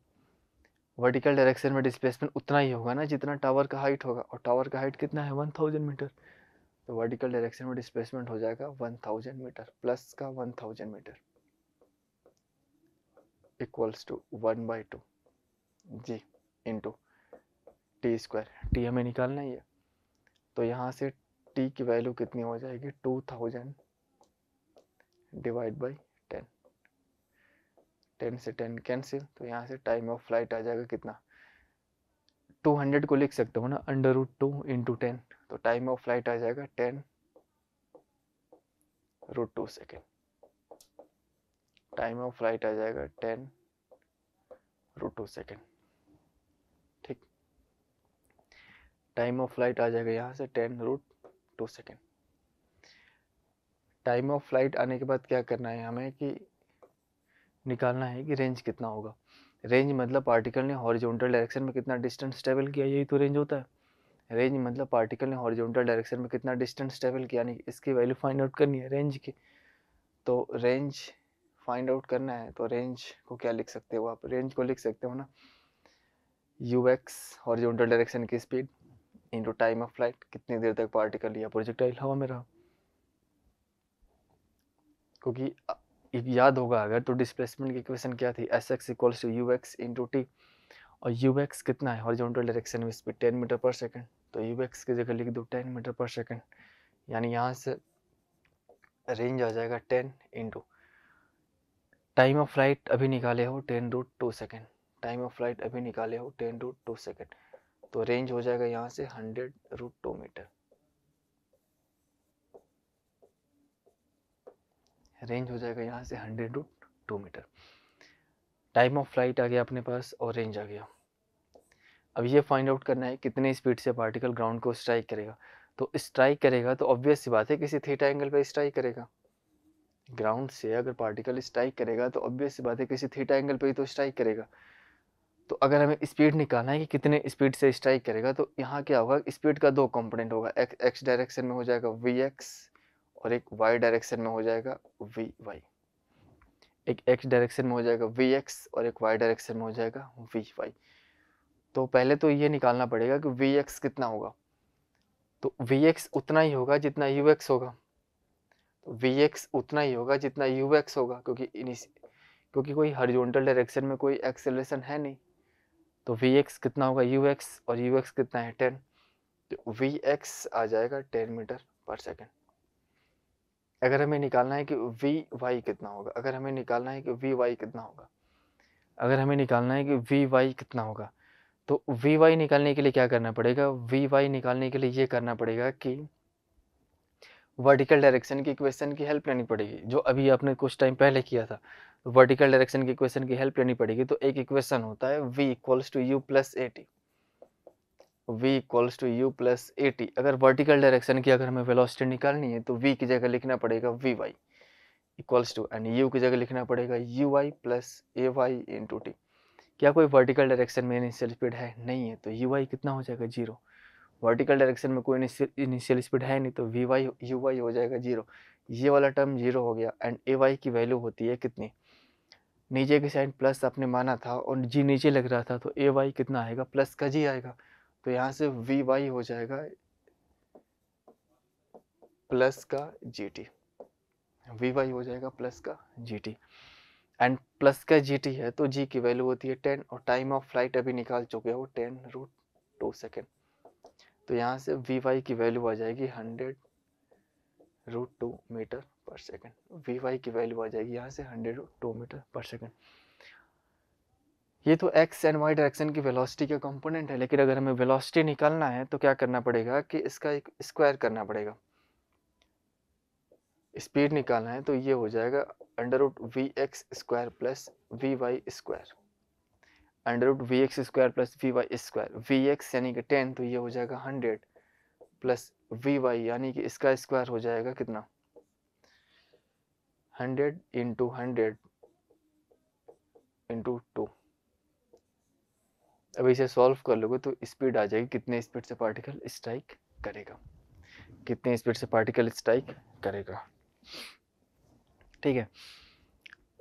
वर्टिकल डायरेक्शन में डिस्प्लेसमेंट उतना ही होगा ना जितना टावर का हाइट होगा, और टावर का हाइट कितना है 1000 मीटर। तो वर्टिकल डायरेक्शन में डिस्प्लेसमेंट हो जाएगा 1000 मीटर प्लस का 1000 metre equals to 1/2 g into t square. T हमें निकालना ही है, तो यहाँ से टी की वैल्यू कितनी हो जाएगी, 2000 डिवाइड बाई 10, 10 से 10 कैंसिल, तो यहाँ से टाइम ऑफ फ्लाइट आ जाएगा कितना, 200 को लिख सकते हो ना, √2 इंटू 10, तो टाइम ऑफ फ्लाइट आ जाएगा 10√2 सेकेंड। टाइम ऑफ फ्लाइट आ जाएगा 10√2 सेकेंड। ठीक, टाइम ऑफ फ्लाइट आ जाएगा यहाँ से 10√2 सेकेंड। टाइम ऑफ फ्लाइट आने के बाद क्या करना है हमें कि निकालना है कि रेंज कितना होगा। रेंज मतलब पार्टिकल ने हॉरिजॉन्टल डायरेक्शन में कितना डिस्टेंस ट्रेवल किया, यही तो रेंज होता है। रेंज मतलब पार्टिकल ने हॉरिजॉन्टल डायरेक्शन में कितना डिस्टेंस ट्रेवल किया, यानी इसकी वैल्यू फाइंड आउट करनी है रेंज की। तो रेंज फाइंड आउट करना है तो रेंज को क्या लिख सकते हो आप, रेंज को लिख सकते हो ना ux हॉरिजॉन्टल डायरेक्शन की speed into time of flight, कितनी देर तक पार्टिकल या प्रोजेक्टाइल हवा में रहा। क्योंकि याद होगा अगर तो डिस्प्लेसमेंट की इक्वेशन क्या थी, Sx equals to ux into T, और ux कितना है हॉरिजॉन्टल डायरेक्शन में स्पीड 10 मीटर पर सेकंड, तो ux की जगह लिख दो 10 मीटर पर सेकंड, यानी यहाँ से रेंज आ जाएगा 10 इंटू टाइम ऑफ फ्लाइट अभी निकाले हो 10√2 सेकेंड, टाइम ऑफ फ्लाइट अभी निकाले हो 10√2 सेकेंड, तो रेंज हो जाएगा यहाँ से 100√2 मीटर। रेंज हो जाएगा यहाँ से 100√2 मीटर। टाइम ऑफ फ्लाइट आ गया अपने पास और रेंज आ गया। अब ये फाइंड आउट करना है कितने स्पीड से पार्टिकल ग्राउंड को स्ट्राइक करेगा। तो स्ट्राइक करेगा तो ऑब्वियस सी बात है किसी थीटा एंगल पे स्ट्राइक करेगा। ग्राउंड से अगर पार्टिकल स्ट्राइक करेगा तो ऑब्वियस सी बात है किसी थीटा एंगल पे ही तो स्ट्राइक करेगा। तो अगर हमें स्पीड निकालना है कि कितने स्पीड से स्ट्राइक करेगा, तो यहाँ क्या होगा, स्पीड का दो कंपोनेंट होगा, एक्स डायरेक्शन में हो जाएगा vx और एक y डायरेक्शन में हो जाएगा vy। एक x डायरेक्शन में हो जाएगा vx और एक y डायरेक्शन में हो जाएगा vy। तो पहले तो ये निकालना पड़ेगा कि vx कितना होगा, तो vx उतना ही होगा जितना ux होगा, तो vx उतना ही होगा जितना ux होगा, क्योंकि कोई हॉरिजॉन्टल डायरेक्शन में कोई एक्सेलरेशन है नहीं। तो Vx कितना होगा ux, और ux कितना है 10, तो Vx आ जाएगा 10 मीटर पर सेकेंड। अगर हमें निकालना है कि Vy कितना होगा, अगर हमें निकालना है कि Vy कितना होगा, अगर हमें निकालना है कि Vy कितना होगा, तो Vy निकालने के लिए क्या करना पड़ेगा, Vy निकालने के लिए ये करना पड़ेगा कि वर्टिकल डायरेक्शन की इक्वेशन की हेल्प लेनी पड़ेगी, जो अभी आपने कुछ टाइम पहले किया था। वर्टिकल डायरेक्शन की इक्वेशन की हेल्प लेनी पड़ेगी। तो एक इक्वेशन होता है v equals to u plus a t, v equals to u plus a t. अगर वर्टिकल डायरेक्शन की अगर हमें वेलोसिटी निकालनी है तो v की जगह लिखना पड़ेगा v Y equals to, and u की जगह लिखना पड़ेगा यू वाई प्लस ए वाई इंटू टी। क्या कोई वर्टिकल डायरेक्शन में इनिशियल स्पीड है, नहीं है, तो यू वाई कितना हो जाएगा 0। वर्टिकल डायरेक्शन में कोई इनिशियल स्पीड है नहीं, तो वी वाई यू वाई हो जाएगा 0। ये वाला टर्म 0 हो गया, एंड ए वाई की वैल्यू होती है कितनी, नीचे की साइड प्लस आपने माना था और जी नीचे लग रहा था, तो ए वाई कितना आएगा, प्लस का जी आएगा। तो यहाँ से वी वाई हो जाएगा प्लस का जी टी, वी वाई हो जाएगा प्लस का जी टी, एंड प्लस का जी टी है तो जी की वैल्यू होती है 10, और टाइम ऑफ फ्लाइट अभी निकाल चुके हो 10√2 सेकेंड। तो यहाँ से वी वाई की वैल्यू आ जाएगी 100√2 मीटर पर सेकेंड। वी वाई की वैल्यू आ जाएगी यहाँ से 100√2 मीटर पर सेकेंड। ये तो एक्स एंड वाई डायरेक्शन की वेलोसिटी का कंपोनेंट है, लेकिन अगर हमें वेलोसिटी निकालना है तो क्या करना पड़ेगा कि इसका एक स्क्वायर करना पड़ेगा। स्पीड निकालना है तो ये हो जाएगा √vx square plus vy square, under root v x square plus v y square, v x यानी कि 10, तो ये हो जाएगा 100 प्लस वी वाई यानी कि इसका स्क्वायर हो जाएगा कितना, 100 इंटू 100 इंटू 2। अब इसे सॉल्व कर लोगे तो स्पीड आ जाएगी, कितने स्पीड से पार्टिकल स्ट्राइक करेगा, कितने स्पीड से पार्टिकल स्ट्राइक करेगा। ठीक है,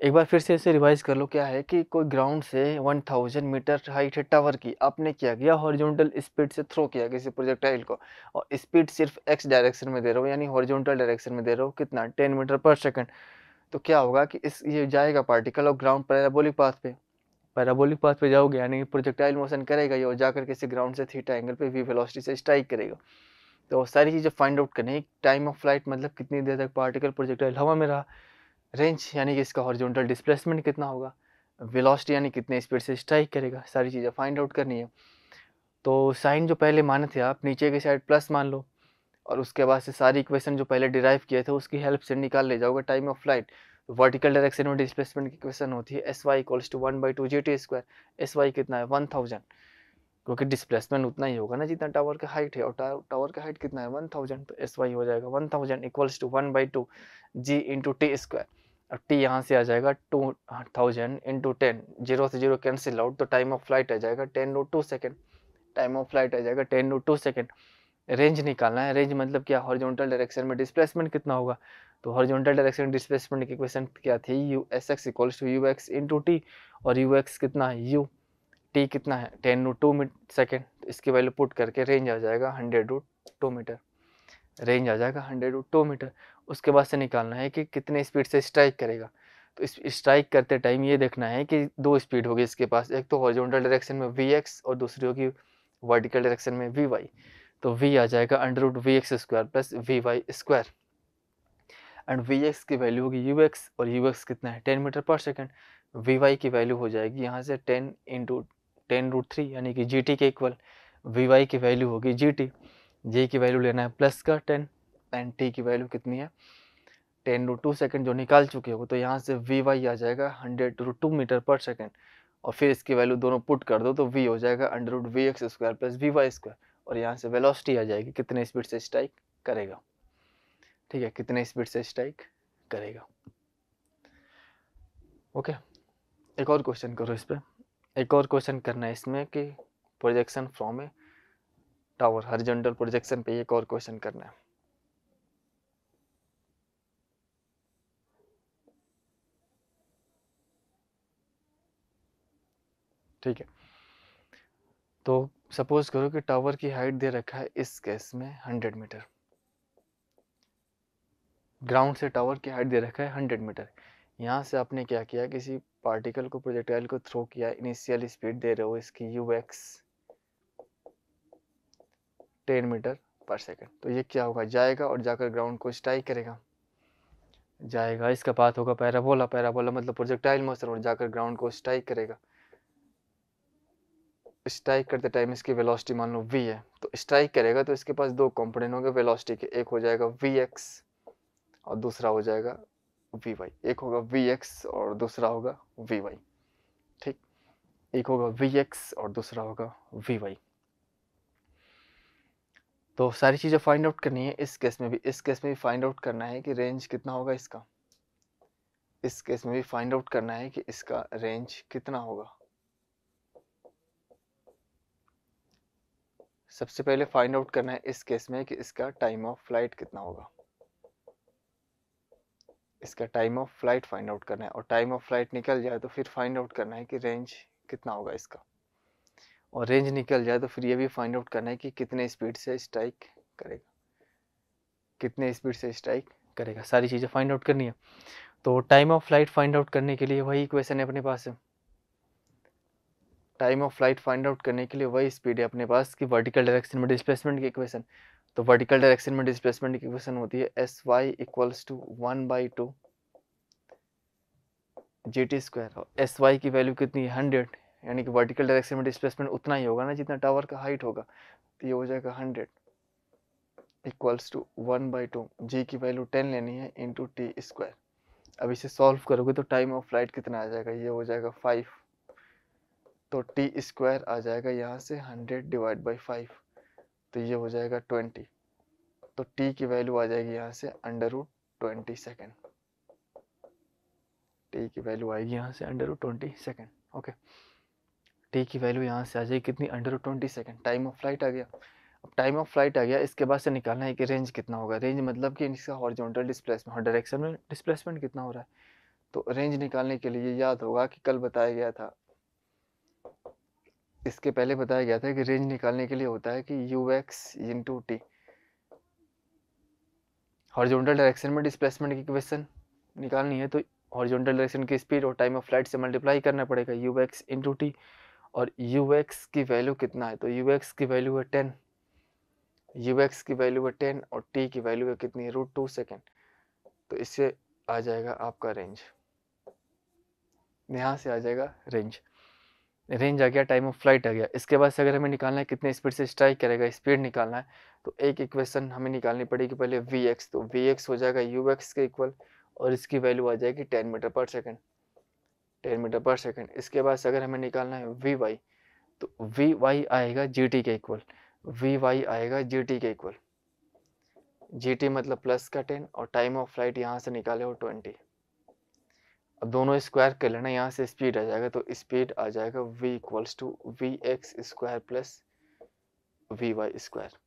एक बार फिर से इसे रिवाइज कर लो। क्या है कि कोई ग्राउंड से 1000 मीटर हाइट है टावर की, आपने क्या किया, हॉरिजॉन्टल स्पीड से थ्रो किया किसी प्रोजेक्टाइल को, और स्पीड सिर्फ एक्स डायरेक्शन में दे रहे हो, यानी हॉरिजॉन्टल डायरेक्शन में दे रहे हो, कितना, 10 मीटर पर सेकंड। तो क्या होगा कि इस ये जाएगा पार्टिकल और ग्राउंड पैराबोलिक पाथ पे जाओगे, यानी प्रोजेक्टाइल मोशन करेगा ये, और जाकर किसी ग्राउंड से थीटा एंगल पे वी वेलोसिटी से स्ट्राइक करेगा। तो सारी चीज़ें फाइंड आउट करनी है। टाइम ऑफ फ्लाइट मतलब कितनी देर तक पार्टिकल प्रोजेक्टाइल हवा में रहा, रेंज यानी कि इसका हॉरिजॉन्टल डिस्प्लेसमेंट कितना होगा, वेलोसिटी यानी कितने स्पीड से स्ट्राइक करेगा, सारी चीज़ें फाइंड आउट करनी है। तो साइन जो पहले माने थे आप, नीचे की साइड प्लस मान लो, और उसके बाद से सारी इक्वेशन जो पहले डिराइव किए थे उसकी हेल्प से निकाल ले जाओगे time of flight. Vertical direction में डिस्प्लेसमेंट की इक्वेशन होती है S Y equals to 1/2 GT square. S y कितना है 1000, क्योंकि डिस्प्लेसमेंट उतना ही होगा ना जितना टावर का हाइट है, और टावर का हाइट कितना है 1000, तो एस वाई हो जाएगा 1000 equals to 1/2 g into t square. अब टी यहाँ से आ जाएगा 2000 इंटू 10, 0 से 0 कैंसिल आउट, तो टाइम ऑफ फ्लाइट आ जाएगा 10/2 सेकेंड, टाइम ऑफ फ्लाइट आ जाएगा 10/2 सेकेंड। रेंज निकालना है, रेंज मतलब क्या, हॉरिजॉन्टल डायरेक्शन में डिस्प्लेसमेंट कितना होगा, तो हॉरिजॉन्टल डायरेक्शन डिस्प्लेसमेंट की इक्वेशन क्या थी, u s x equals to u x into T, और यू एक्स कितना है, यू टी कितना है 10/2 सेकेंड, तो इसकी वैल्यू पुट करके रेंज आ जाएगा 100/2 मीटर, रेंज आ जाएगा 100/2 मीटर। उसके बाद से निकालना है कि कितने स्पीड से स्ट्राइक करेगा। तो इस स्ट्राइक करते टाइम ये देखना है कि दो स्पीड होगी इसके पास, एक तो हॉरिजॉन्टल डायरेक्शन में वी एक्स और दूसरी होगी वर्टिकल डायरेक्शन में वी वाई। तो v आ जाएगा under root v x square plus v y square, and we x की वैल्यू होगी यू एक्स, और यू एक्स कितना है 10 मीटर पर सेकेंड। वी वाई की वैल्यू हो जाएगी यहाँ से 10 इंटू 10√3 यानी कि जी टी के इक्वल। वी वाई की वैल्यू होगी जी टी, जी की वैल्यू लेना है प्लस का 10, एंड टी की वैल्यू कितनी है 10√2 सेकेंड जो निकाल चुके हो। तो यहाँ से वी वाई आ जाएगा 100/2 मीटर पर सेकेंड, और फिर इसकी वैल्यू दोनों पुट कर दो तो v हो जाएगा under root v x square plus v y square, और यहाँ से वेलोसिटी आ जाएगी कितने स्पीड से स्ट्राइक करेगा। ठीक है, कितने स्पीड से स्ट्राइक करेगा। ओके, एक और क्वेश्चन करो इस पर, एक और क्वेश्चन करना है इसमें कि projection from a tower, horizontal projection पे एक और क्वेश्चन करना है। ठीक है, तो सपोज करो कि टावर की हाइट दे रखा है इस केस में 100 मीटर, ग्राउंड से टावर की हाइट दे रखा है 100 मीटर। यहाँ से आपने क्या किया, किसी पार्टिकल को प्रोजेक्टाइल को थ्रो किया, इनिशियल स्पीड दे रहे हो इसकी यू एक्स 10 मीटर पर सेकेंड। तो ये क्या होगा, जाएगा और जाकर ग्राउंड को स्ट्राइक करेगा, जाएगा, इसका पाथ होगा पैराबोला, पैराबोला मतलब प्रोजेक्टाइल मोशन, और जाकर ग्राउंड को स्ट्राइक करेगा। स्ट्राइक करते टाइम इसकी वेलोसिटी मान लो v है, तो स्ट्राइक करेगा तो इसके पास दो कंपोनेंट होंगे वेलोसिटी के, एक हो जाएगा vx और दूसरा हो जाएगा vy। एक होगा vx और दूसरा होगा vy, ठीक, एक होगा vx और दूसरा होगा vy। तो सारी चीज़ें फाइंड आउट करनी है इस केस में भी, इस केस में भी फाइंड आउट करना है कि रेंज कितना होगा इसका, इस केस में भी फाइंड आउट करना है कि इसका रेंज कितना होगा। सबसे पहले फाइंड आउट करना है इस केस में कि इसका टाइम ऑफ फ्लाइट कितना होगा, इसका time of flight find out करना है, और टाइम ऑफ फ्लाइट निकल जाए तो फिर फाइंड आउट करना है कि रेंज कितना होगा इसका, और रेंज निकल जाए तो फिर ये भी फाइंड आउट करना है कि कितने स्पीड से स्ट्राइक करेगा, कितने स्पीड से स्ट्राइक करेगा, सारी चीज़ें फाइंड आउट करनी है। तो time of flight find out करने के लिए वही इक्वेशन है अपने पास, time of flight find out करने के लिए वही स्पीड है अपने पास कि वर्टिकल डायरेक्शन में डिस्प्लेसमेंट की इक्वेशन। तो वर्टिकल डायरेक्शन में डिस्प्लेसमेंट की इक्वेशन होती है S Y equals to 1/2 G T square, और एस वाई की वैल्यू कितनी है 100, यानी कि वर्टिकल डायरेक्शन में डिस्प्लेसमेंट उतना ही होगा ना जितना टावर का हाइट होगा, तो ये हो जाएगा 100 इक्वल्स टू 1/2, जी की वैल्यू 10 लेनी है इंटू टी स्क्वायर। अब इसे सॉल्व करोगे तो टाइम ऑफ फ्लाइट कितना आ जाएगा, ये हो जाएगा 5 तो टी स्क्वायर आ जाएगा यहाँ से 100 डिवाइड बाई 5, तो ये हो जाएगा 20। तो टी की वैल्यू आ जाएगी यहाँ से √20 सेकेंड। टी की वैल्यू आएगी यहाँ से √20 सेकेंड। ओके, टी की वैल्यू यहाँ से आ जाएगी कितनी, √20 सेकेंड। टाइम ऑफ फ्लाइट आ गया। अब टाइम ऑफ फ्लाइट आ गया, इसके बाद से निकालना है कि रेंज कितना होगा। रेंज मतलब कि इसका हॉरिजॉन्टल डिस्प्लेसमेंट और डायरेक्शन में डिस्प्लेसमेंट कितना हो रहा है। तो रेंज निकालने के लिए याद होगा कि कल बताया गया था, इसके पहले बताया गया था कि रेंज निकालने के लिए होता है कि ux into T. Horizontal direction में डिस्प्लेसमेंट की इक्वेशन निकालनी है तो हॉरिजॉन्टल डायरेक्शन की स्पीड और टाइम ऑफ फ्लाइट से मल्टीप्लाई करना पड़ेगा, ux इंटू टी। और ux की वैल्यू कितना है, तो ux की वैल्यू है 10, ux की वैल्यू है 10 और t की वैल्यू है कितनी, √2 सेकेंड। तो इससे आ जाएगा आपका रेंज, यहाँ से आ जाएगा रेंज। रेंज आ गया, टाइम ऑफ फ्लाइट आ गया। इसके बाद से अगर हमें निकालना है कितने स्पीड से स्ट्राइक करेगा, स्पीड निकालना है, तो एक इक्वेशन हमें निकालनी पड़ेगी पहले vx। तो vx हो जाएगा ux के इक्वल और इसकी वैल्यू आ जाएगी 10 मीटर पर सेकेंड, 10 मीटर पर सेकेंड। इसके बाद से अगर हमें निकालना है vy, तो vy आएगा gt के इक्वल, vy आएगा gt के इक्वल, gt मतलब प्लस का 10 और टाइम ऑफ फ्लाइट यहाँ से निकाले हो 20। अब दोनों स्क्वायर कर लेना, यहाँ से स्पीड आ जाएगा, तो स्पीड आ जाएगा v equals to vx square plus vy square.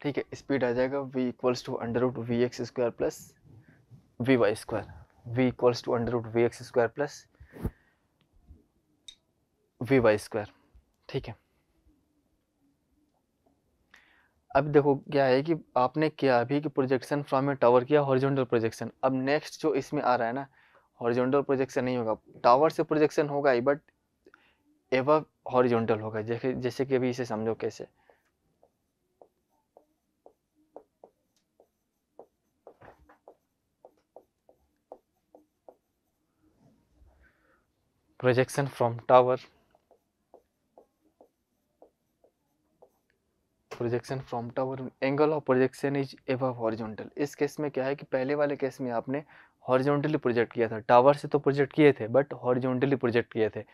ठीक है, स्पीड आ जाएगा v equals to √vx square plus vy square, v equals to √vx square plus vy square. ठीक है, अब देखो क्या है कि आपने किया अभी कि प्रोजेक्शन फ्रॉम ए टावर किया, हॉरिजॉन्टल प्रोजेक्शन। अब नेक्स्ट जो इसमें आ रहा है ना, हॉरिजॉन्टल प्रोजेक्शन नहीं होगा, टावर से प्रोजेक्शन होगा ही, बट एबव हॉरिजॉन्टल होगा। जैसे कि अभी इसे समझो कैसे। Projection from tower, projection from tower, angle of projection is above horizontal. इस केस में क्या है कि पहले वाले केस में आपने हॉरिजॉन्टली प्रोजेक्ट किया था, टावर से तो प्रोजेक्ट किए थे बट हॉरिजॉन्टली प्रोजेक्ट किए थे।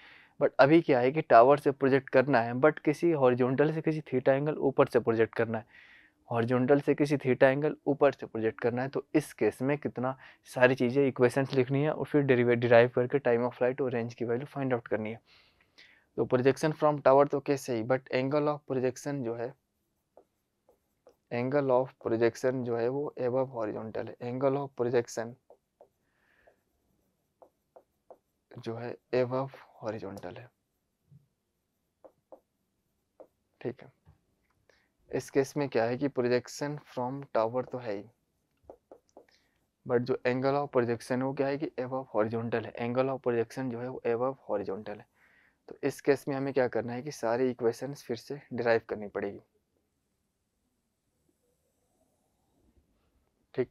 बट अभी क्या है कि टावर से प्रोजेक्ट करना है बट किसी हॉरिजॉन्टल से किसी थीटा एंगल ऊपर से प्रोजेक्ट करना है, हॉरिजॉन्टल से किसी थीटा एंगल ऊपर से प्रोजेक्ट करना है। तो इस केस में कितना सारी चीज़ें इक्वेशंस लिखनी है और फिर डिराइव करके टाइम ऑफ फ्लाइट और रेंज की वैल्यू फाइंड आउट करनी है। तो प्रोजेक्शन फ्रॉम टावर तो कैसे ही, बट एंगल ऑफ प्रोजेक्शन जो है, एंगल ऑफ प्रोजेक्शन जो है वो एबव हॉरिजॉन्टल है। एंगल ऑफ प्रोजेक्शन जो है एबव हॉरिजॉन्टल है। ठीक है, इस केस में क्या है कि प्रोजेक्शन फ्रॉम टावर तो है ही, बट जो एंगल ऑफ प्रोजेक्शन है वो क्या है कि एबव हॉरिजॉन्टल है। एंगल ऑफ प्रोजेक्शन जो है वो एबव हॉरिजॉन्टल है। तो इस केस में हमें क्या करना है कि सारी इक्वेशंस फिर से डिराइव करनी पड़ेगी। ठीक,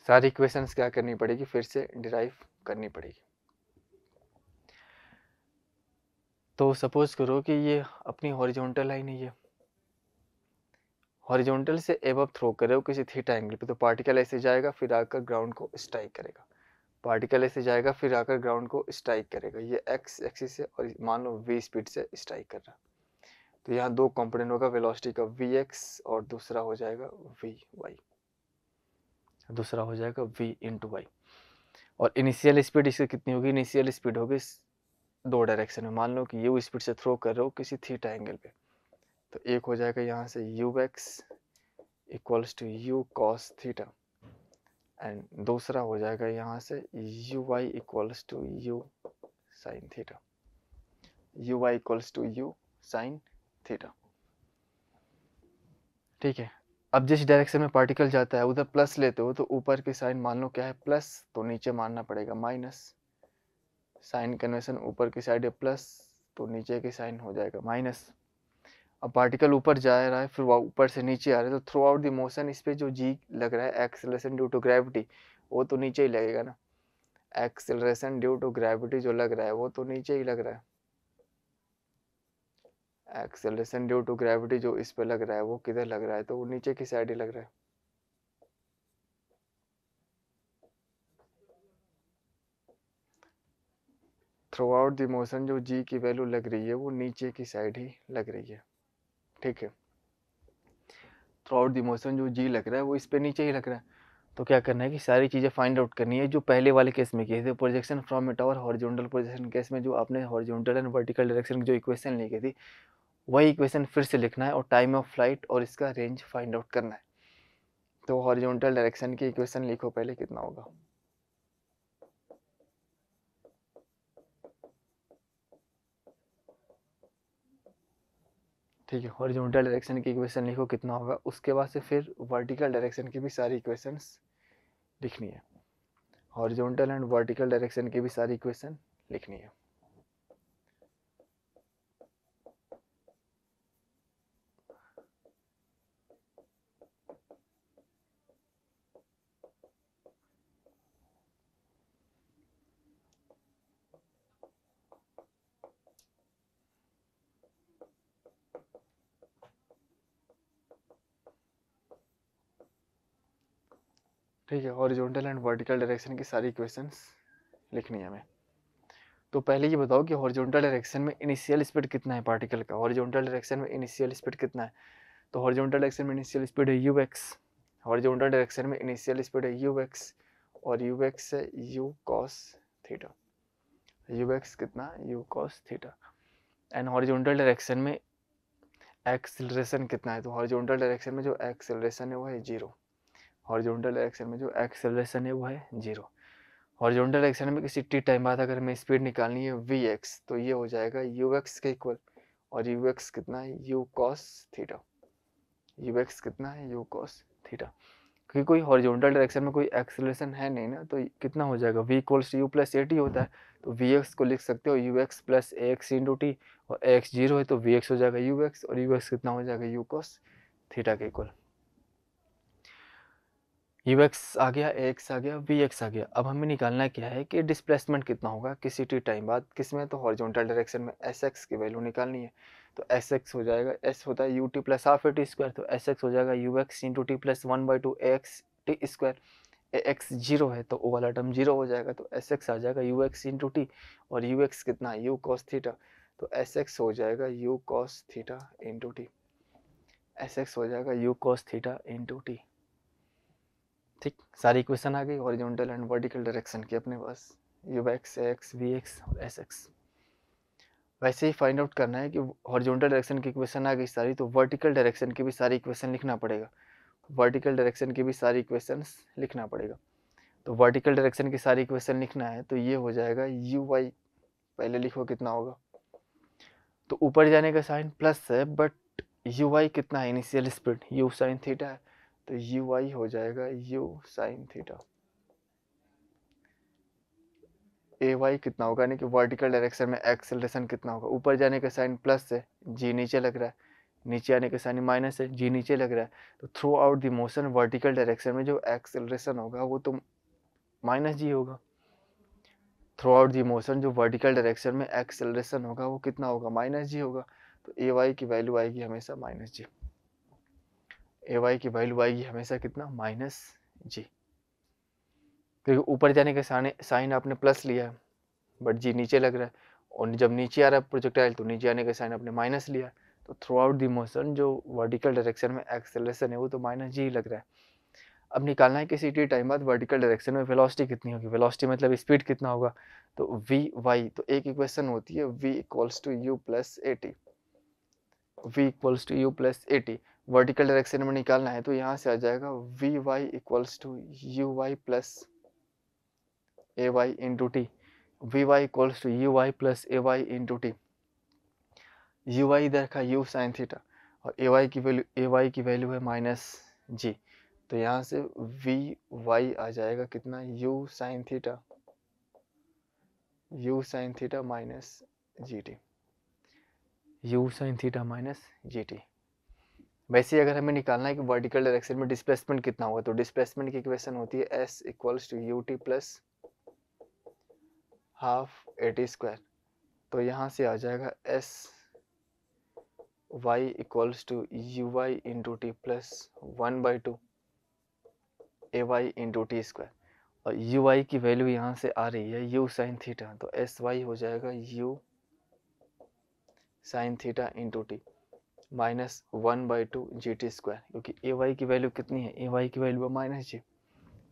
सारी इक्वेशंस क्या करनी पड़ेगी, फिर से डिराइव करनी पड़ेगी। तो सपोज करो कि ये अपनी हॉरिजॉन्टल लाइन है, ये हॉरिजॉन्टल से एबव थ्रो करे हो किसी थीटा एंगल पे, तो पार्टिकल ऐसे जाएगा फिर आकर ग्राउंड को स्ट्राइक करेगा, पार्टिकल ऐसे जाएगा फिर आकर ग्राउंड को स्ट्राइक करेगा। ये एक्स एक्सिस से और मान लो v स्पीड से स्ट्राइक कर रहा है। तो यहाँ दो कंपोनेंट होगा वेलोसिटी का, vx और दूसरा हो जाएगा vy, दूसरा हो जाएगा v इंटू वाई। और इनिशियल स्पीड इसकी कितनी होगी, इनिशियल स्पीड होगी दो डायरेक्शन में। मान लो कि u स्पीड से थ्रो कर रहे हो किसी थीटा एंगल पे, तो एक हो जाएगा यहाँ से ux equals to u cos theta and दूसरा हो जाएगा यहाँ से uy equals to u sin theta, uy equals to u sin theta. ठीक है, अब जिस डायरेक्शन में पार्टिकल जाता है उधर प्लस लेते हो तो ऊपर की साइन मान लो क्या है प्लस, तो नीचे मानना पड़ेगा माइनस। साइन कन्वेंशन ऊपर की साइड है प्लस, तो नीचे की साइन हो जाएगा माइनस। अब पार्टिकल ऊपर जा रहा है फिर ऊपर से नीचे आ रहा है, तो थ्रू आउट द मोशन इस पे जो जी लग रहा है एक्सेलरेशन ड्यू टू ग्रेविटी, वो तो नीचे ही लगेगा ना। एक्सेलरेशन ड्यू टू ग्रेविटी जो लग रहा है वो तो नीचे ही लग रहा है। एक्सेलरेशन ड्यू टू ग्रेविटी जो इस पे लग रहा है वो किधर लग रहा है, तो वो नीचे की साइड ही लग रहा है। थ्रू आउट द मोशन जो जी की वैल्यू लग रही है वो नीचे की साइड ही लग रही है, ठीक है। थ्रू आउट द मोशन जो जी लग रहा है वो इस पे नीचे ही लग रहा है। तो क्या करना है कि सारी चीज़ें फाइंड आउट करनी है जो पहले वाले केस में किए थे, projection from a tower horizontal projection case में जो आपने हॉरिजॉन्टल एंड वर्टिकल डायरेक्शन की जो इक्वेशन लिखी थी वही इक्वेशन फिर से लिखना है और टाइम ऑफ फ्लाइट और इसका रेंज फाइंड आउट करना है। तो हॉरिजॉन्टल डायरेक्शन की इक्वेशन लिखो पहले, कितना होगा। ठीक है, हॉरिजॉन्टल डायरेक्शन की इक्वेशन लिखो कितना होगा। उसके बाद से फिर वर्टिकल डायरेक्शन की भी सारी इक्वेशंस लिखनी है। हॉरिजॉन्टल एंड वर्टिकल डायरेक्शन की भी सारी इक्वेशन लिखनी है। ठीक है, हॉरिजॉन्टल एंड वर्टिकल डायरेक्शन की सारी इक्वेशंस लिखनी है हमें। तो पहले ये बताओ कि हॉरिजॉन्टल डायरेक्शन में इनिशियल स्पीड कितना है पार्टिकल का। हॉरिजॉन्टल डायरेक्शन में इनिशियल स्पीड कितना है। तो हॉरिजॉन्टल डायरेक्शन में इनिशियल स्पीड है यू एक्स। हॉरिजॉन्टल डायरेक्शन में इनिशियल स्पीड है यू एक्स और यू एक्स है U cos theta. U x कितना, U cos theta. And horizontal direction में एक्सेलरेशन कितना है। तो हॉरिजॉन्टल डायरेक्शन में जो एक्सेलरेशन है वो है जीरो। हॉरिजॉन्टल डायरेक्शन में जो एक्सेलरेशन है वो है जीरो। हॉरिजॉन्टल डायरेक्शन में किसी टी टाइम बाद अगर हमें स्पीड निकालनी है वी एक्स तो ये हो जाएगा यू एक्स के इक्वल। और यू एक्स कितना है, U cos theta. U x कितना है, यू कॉस थीटा। क्योंकि कोई हॉरिजॉन्टल डायरेक्शन में कोई एक्सेलरेशन है नहीं ना, तो कितना हो जाएगा, v equals to u plus a t होता है। तो वी एक्स को लिख सकते हो u x plus a x into T. और ए एक्स जीरो है तो वी एक्स हो जाएगा यू एक्स और यू एक्स कितना हो जाएगा, यू कॉस थीटा के इक्वल। यू एक्स आ गया, ए एक्स आ गया, वी एक्स आ गया। अब हमें निकालना क्या है कि डिस्प्लेसमेंट कितना होगा किसी टी टाइम बाद, किसमें, तो हॉरिजॉन्टल डायरेक्शन में एस एक्स की वैल्यू निकालनी है। तो एस एक्स हो जाएगा, एस होता है you t plus half a t square, तो एस एक्स हो जाएगा you x into t plus one by two A x T square. A x zero है तो ओ वाला टर्म जीरो हो जाएगा, तो एस एक्स आ जाएगा यू एक्स इंटू टी। और यू एक्स कितना है, U cos theta. Into S x हो जाएगा you cos theta into T. S x हो जाएगा you cos theta into T. ठीक, सारी इक्वेशन आ गई हॉरिजॉन्टल एंड वर्टिकल डायरेक्शन की अपने पास, U X, A X, V X और एस एक्स। वैसे ही फाइंड आउट करना है कि हॉरिजॉन्टल डायरेक्शन की इक्वेशन आ गई सारी, तो वर्टिकल डायरेक्शन की भी सारी इक्वेशन लिखना पड़ेगा। वर्टिकल डायरेक्शन की भी सारी इक्वेशंस लिखना पड़ेगा। तो वर्टिकल डायरेक्शन की सारी इक्वेशन लिखना है तो ये हो जाएगा यू वाई, पहले लिखो कितना होगा। तो ऊपर जाने का साइन प्लस है बट यू वाई कितना है, initial speed u sign theta है, तो यू वाई हो जाएगा you sign theta. A Y कितना होगा, यानी कि वर्टिकल डायरेक्शन में एक्सेलरेशन कितना होगा। ऊपर जाने का साइन प्लस है, जी नीचे लग रहा है, नीचे आने का साइन माइनस है, जी नीचे लग रहा है। तो through out the motion vertical direction में जो एक्सेलरेशन होगा वो तो माइनस जी होगा। थ्रू आउट दी मोशन जो वर्टिकल डायरेक्शन में एक्सेलरेशन होगा वो कितना होगा, माइनस जी होगा। तो ए वाई की वैल्यू आएगी हमेशा माइनस जी। ए वाई की वैल्यू आएगी हमेशा कितना, माइनस जी। क्योंकि ऊपर जाने के साइन आपने प्लस लिया है बट जी नीचे लग रहा है, और जब नीचे आ रहा है प्रोजेक्टाइल तो नीचे आने के साइन आपने माइनस लिया। तो थ्रू आउट दी मोशन जो वर्टिकल डायरेक्शन में एक्सेलरेशन है वो तो माइनस जी लग रहा है। अब निकालना है किसी टी टाइम बाद वर्टिकल डायरेक्शन में वेलोसिटी कितनी होगी, वेलोसिटी मतलब स्पीड कितना होगा। तो वी वाई, तो एक इक्वेशन होती है v equals to u plus a t. V equals to u plus a t vertical direction में निकालना है तो यहाँ से आ जाएगा we Y equals to you Y plus A Y into t. V Y equals to you Y plus A Y into t. U y इधर का यू साइन थीटा और ए वाई की वैल्यू है माइनस जी। तो यहाँ से v Y आ जाएगा कितना, you sign theta, you sine theta minus G T, you sine theta minus G T. वैसे ही अगर हमें निकालना है कि वर्टिकल डायरेक्शन में डिस्प्लेसमेंट कितना होगा तो डिस्प्लेसमेंट की इक्वेशन होती है s equals to u t plus half a t square. तो यहाँ से आ जाएगा s Y equals to you y into t plus one by two a Y into t square. और यू आई की वैल्यू यहाँ से आ रही है u sign theta, into S वाई हो जाएगा you sine theta into T माइनस 1/2 जी टी स्क्वायर, क्योंकि ए वाई की वैल्यू कितनी है, ए वाई की वैल्यू है माइनस जी,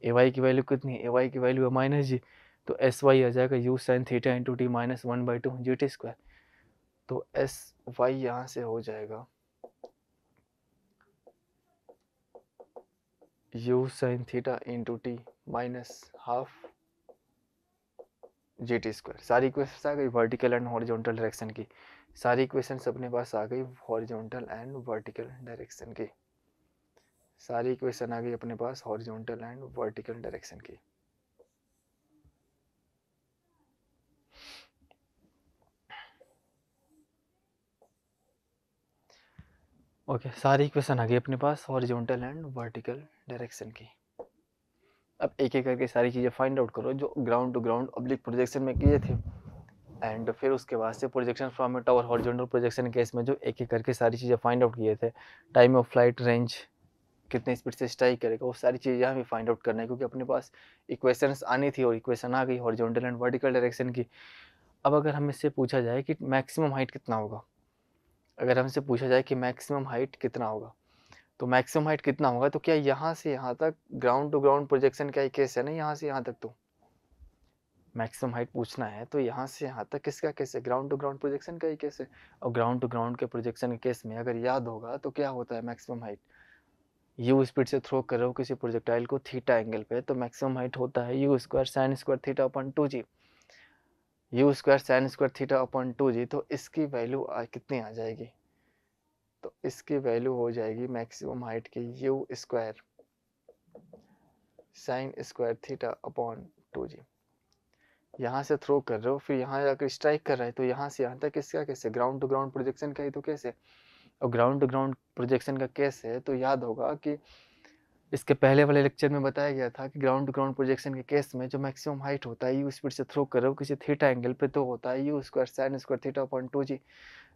ए वाई की वैल्यू कितनी है, ए वाई की वैल्यू है माइनस जी, तो एस वाई आ जाएगा you sine theta into T माइनस 1/2 जी टी स्क्वायर, तो एस वाई यहाँ से हो जाएगा you sine theta into T minus half g T square. सारी इक्वेशन आ गई वर्टिकल एंड हॉरिजॉन्टल डायरेक्शन की, सारी इक्वेशंस अपने पास आ गई हॉरिजॉन्टल एंड वर्टिकल डायरेक्शन की, सारी इक्वेशन आ गई अपने पास हॉरिजॉन्टल एंड वर्टिकल डायरेक्शन की। ओके सारी इक्वेशन आ गई अपने पास हॉरिजॉन्टल एंड वर्टिकल डायरेक्शन की। अब एक एक करके सारी चीज़ें फाइंड आउट करो जो ground to ground oblique projection में किए थे, एंड फिर उसके बाद से projection from a tower horizontal projection case में जो एक एक करके सारी चीज़ें फाइंड आउट किए थे, टाइम ऑफ फ्लाइट, रेंज, कितने स्पीड से स्ट्राइक करेगा, वो सारी चीज़ें यहाँ भी फाइंड आउट करना है, क्योंकि अपने पास इक्वेशंस आनी थी और इक्वेशन आ गई हॉरिजॉन्टल एंड वर्टिकल डायरेक्शन की। अब अगर हम इससे पूछा जाए कि मैक्सिमम हाइट कितना होगा, अगर हमसे पूछा जाए कि मैक्सिमम हाइट कितना होगा, तो मैक्सिमम हाइट कितना होगा, तो क्या यहाँ से यहाँ तक ग्राउंड टू ग्राउंड प्रोजेक्शन का ही केस है ना, यहाँ से यहाँ तक तो मैक्सिमम हाइट पूछना है, तो यहाँ से यहाँ तक किसका केस है, ग्राउंड टू ग्राउंड प्रोजेक्शन का ही केस है। और ग्राउंड टू ग्राउंड के प्रोजेक्शन के केस में अगर याद होगा तो क्या होता है मैक्सिमम हाइट, यू स्पीड से थ्रो कर रहे हो किसी प्रोजेक्टाइल को थीटा एंगल पे, तो मैक्सिमम हाइट होता है you square sine square theta upon 2g, you square sine square theta upon 2g, तो इसकी वैल्यू कितनी आ जाएगी, तो इसकी वैल्यू हो जाएगी मैक्सिमम हाइट की you square sine square theta upon 2g। यहाँ से थ्रो कर रहे हो फिर यहाँ जाकर स्ट्राइक कर रहा है, तो यहाँ से यहाँ तक किसका कैसे, ग्राउंड टू ग्राउंड प्रोजेक्शन का ही तो कैसे, और ग्राउंड टू ग्राउंड प्रोजेक्शन का केस है, तो याद होगा कि इसके पहले वाले लेक्चर में बताया गया था कि ग्राउंड टू ग्राउंड प्रोजेक्शन के केस में जो मैक्सिमम हाइट होता है यू स्पीड से थ्रो कर रहे हो किसी थीटा एंगल पे, तो होता है you square sine square theta upon 2g,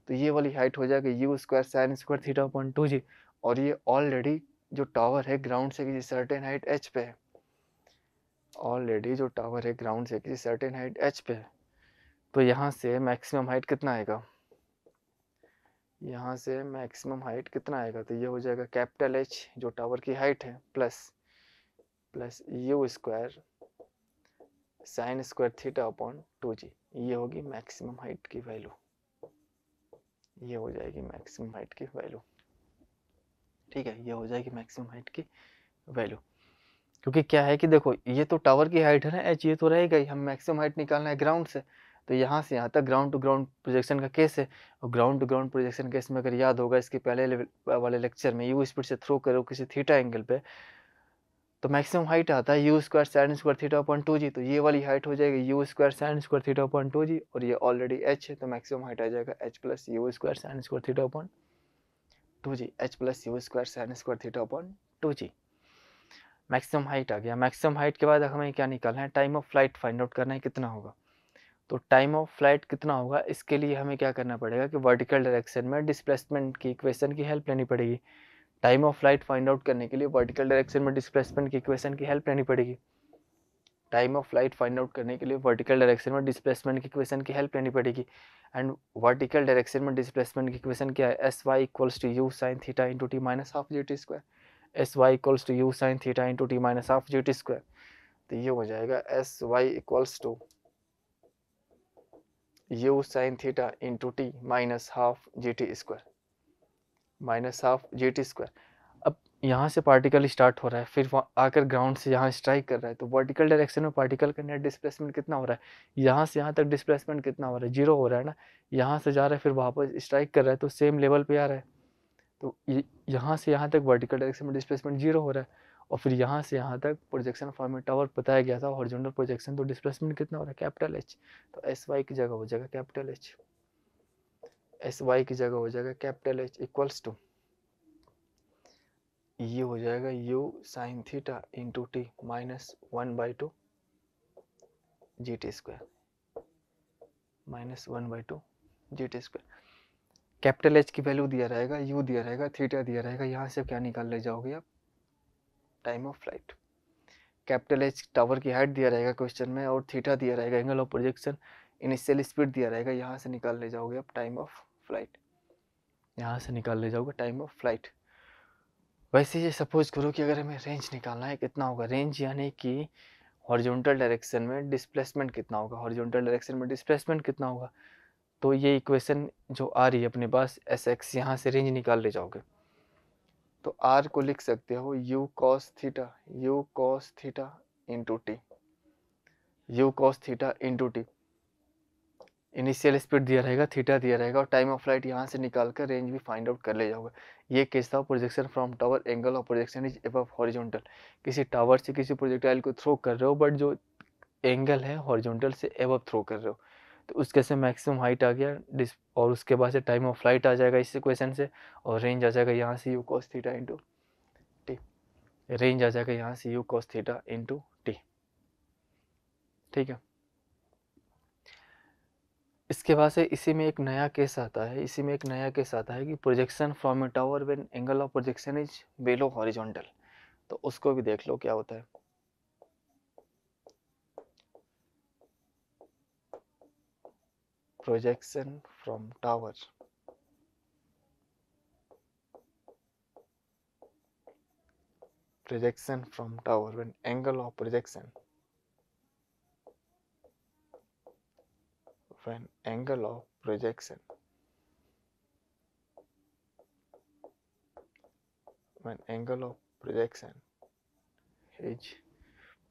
तो ये वाली हाइट हो जाएगी you square sine square theta upon 2g, और ये ऑलरेडी जो टावर है ग्राउंड से किसी सर्टेन हाइट h पे है, ऑलरेडी जो टावर है ग्राउंड से किसी सर्टेन हाइट h पे है, तो यहाँ से मैक्सिमम हाइट कितना आएगा, यहाँ से मैक्सिमम हाइट कितना आएगा, तो ये हो जाएगा कैपिटल H जो टावर की हाइट है plus U square sine square theta upon 2g, ये होगी मैक्सिमम हाइट की वैल्यू, ये हो जाएगी मैक्सिमम हाइट की वैल्यू। ठीक है, ये हो जाएगी मैक्सिमम हाइट की वैल्यू, क्योंकि क्या है कि देखो ये तो टावर की हाइट है ना h, ये तो रहेगा ही, हम मैक्सिमम हाइट निकालना है ग्राउंड से, तो यहाँ से यहाँ तक ग्राउंड टू ग्राउंड प्रोजेक्शन का केस है, और ground to ground projection case में अगर याद होगा इसके पहले वाले लेक्चर में यू स्पीड से थ्रो करो किसी थीटा एंगल पे, तो मैक्सिमम हाइट आता है you square sine square theta upon 2g, तो ये वाली हाइट हो जाएगी you square sine square theta upon 2g, और ये ऑलरेडी h है, तो मैक्सिमम हाइट आ जाएगा h plus U square sine square theta upon 2g, h plus U square sine square theta upon 2g। Maximum height आ गया, maximum height के बाद हमें क्या निकालना है, time of flight find out करना है कितना होगा, तो टाइम ऑफ फ्लाइट कितना होगा, इसके लिए हमें क्या करना पड़ेगा कि वर्टिकल डायरेक्शन में डिस्प्लेसमेंट की इक्वेशन की हेल्प लेनी पड़ेगी, time of flight find out करने के लिए वर्टिकल डायरेक्शन में डिस्प्लेसमेंट की इक्वेशन की हेल्प लेनी पड़ेगी, time of flight find out करने के लिए वर्टिकल डायरेक्शन में डिस्प्लेसमेंट की इक्वेशन की हेल्प लेनी पड़ेगी, एंड वर्टिकल डायरेक्शन में डिस्प्लेसमेंट की इक्वेशन क्या है, S Y equals to u sine theta into T minus half g T square, s Y equals to u sine theta into T minus half g T square, तो ये हो जाएगा s Y equals to u sine theta into T minus half g T square, minus half g T square. अब यहाँ से particle start हो रहा है फिर आकर ग्राउंड से यहाँ स्ट्राइक कर रहा है, तो वर्टिकल डायरेक्शन में पार्टिकल का नेट डिस्प्लेसमेंट कितना हो रहा है, यहाँ से यहाँ तक डिस्प्लेसमेंट कितना हो रहा है, 0 हो रहा है ना, यहाँ से जा रहा है फिर वापस स्ट्राइक कर रहा है तो सेम लेवल पे आ रहा है, तो यहाँ से यहाँ तक वर्टिकल डायरेक्शन में डिस्प्लेसमेंट 0 हो रहा है, और फिर यहाँ से यहाँ तक प्रोजेक्शन फॉर्म में टावर बताया गया था हॉरिजॉन्टल प्रोजेक्शन, तो डिस्प्लेसमेंट कितना हो रहा है कैपिटल H, तो एस वाई की जगह हो जाएगा कैपिटल H, एस वाई की जगह हो जाएगा कैपिटल H इक्वल्स टू, ये हो जाएगा you sine theta into T माइनस 1/2 G T square, minus 1/2 G T square, capital H की वैल्यू दिया रहेगा, यू दिया रहेगा, थीटा दिया रहेगा, यहाँ से क्या निकाल ले जाओगे आप, time of flight, capital H tower की हाइट दिया रहेगा क्वेश्चन में, और थीटा दिया रहेगा angle of projection, initial speed दिया रहेगा, यहाँ से निकाल ले जाओगे आप टाइम ऑफ फ्लाइट, यहाँ से निकाल ले जाओगे टाइम ऑफ फ्लाइट। वैसे ये सपोज करो कि अगर हमें रेंज निकालना है, कितना होगा रेंज, यानी कि हॉरिजॉन्टल डायरेक्शन में डिस्प्लेसमेंट कितना होगा, हॉरिजॉन्टल डायरेक्शन में डिस्प्लेसमेंट कितना होगा। तो ये इक्वेशन जो आ रही है अपने पास एस एक्स, यहाँ से रेंज निकाल ले जाओगे तो आर को लिख सकते हो you cos theta into t, you cos theta into T. Initial speed दिया रहेगा, थीटा दिया रहेगा, और टाइम ऑफ फ्लाइट यहाँ से निकाल कर रेंज भी फाइंड आउट कर ले जाओगे। ये केस था projection from tower, angle of projection is above horizontal. किसी टावर से किसी प्रोजेक्टाइल को थ्रो कर रहे हो, बट जो एंगल है हॉरिजॉन्टल से अबव थ्रो कर रहे हो, तो उसके से मैक्सिमम हाइट आ गया, और उसके बाद से टाइम ऑफ फ्लाइट आ जाएगा इस इक्वेशन से, और रेंज आ जाएगा यहाँ से U cos theta into T, range आ जाएगा यहाँ से U cos theta into T. ठीक है, इसके बाद से इसी में एक नया केस आता है, इसी में एक नया केस आता है कि projection from a tower when angle of projection is below horizontal. तो उसको भी देख लो क्या होता है। Projection from tower, projection from tower when angle of projection, when angle of projection, when angle of projection is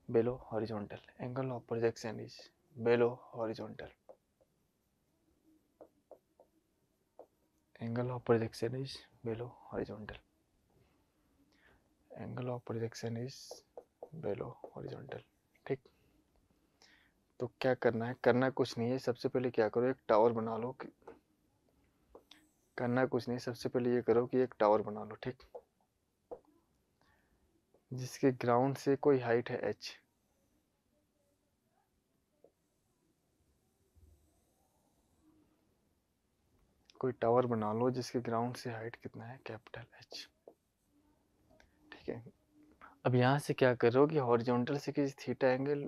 below horizontal, angle of projection is below horizontal, angle of projection is below horizontal, angle of projection is below horizontal। ठीक, तो क्या करना है, करना कुछ नहीं है, सबसे पहले क्या करो एक टावर बना लो, करना कुछ नहीं, सबसे पहले ये करो कि एक टावर बना लो, ठीक, जिसके ग्राउंड से कोई हाइट है h, कोई टावर बना लो जिसके ग्राउंड से हाइट कितना है कैपिटल H। ठीक है, अब यहाँ से क्या कर रहे हो कि हॉरिजॉन्टल से किसी थीटा एंगल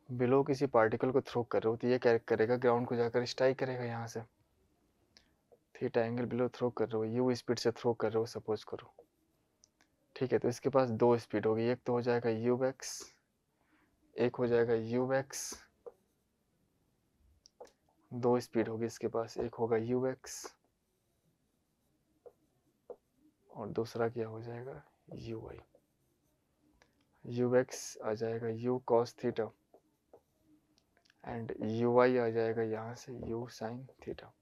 बिलो किसी पार्टिकल को थ्रो कर रहे हो, तो ये क्या करेगा, ग्राउंड को जाकर स्ट्राइक करेगा, यहाँ से थीटा एंगल बिलो थ्रो कर रहे हो, यू स्पीड से थ्रो कर रहे हो सपोज करो। ठीक है, तो इसके पास दो स्पीड होगी, एक तो हो जाएगा यू एक्स, एक हो जाएगा यू एक्स, दो स्पीड होगी इसके पास, एक होगा यू एक्स और दूसरा क्या हो जाएगा यू वाई। यू एक्स आ जाएगा you cos theta and you Y आ जाएगा यहाँ से U sign theta,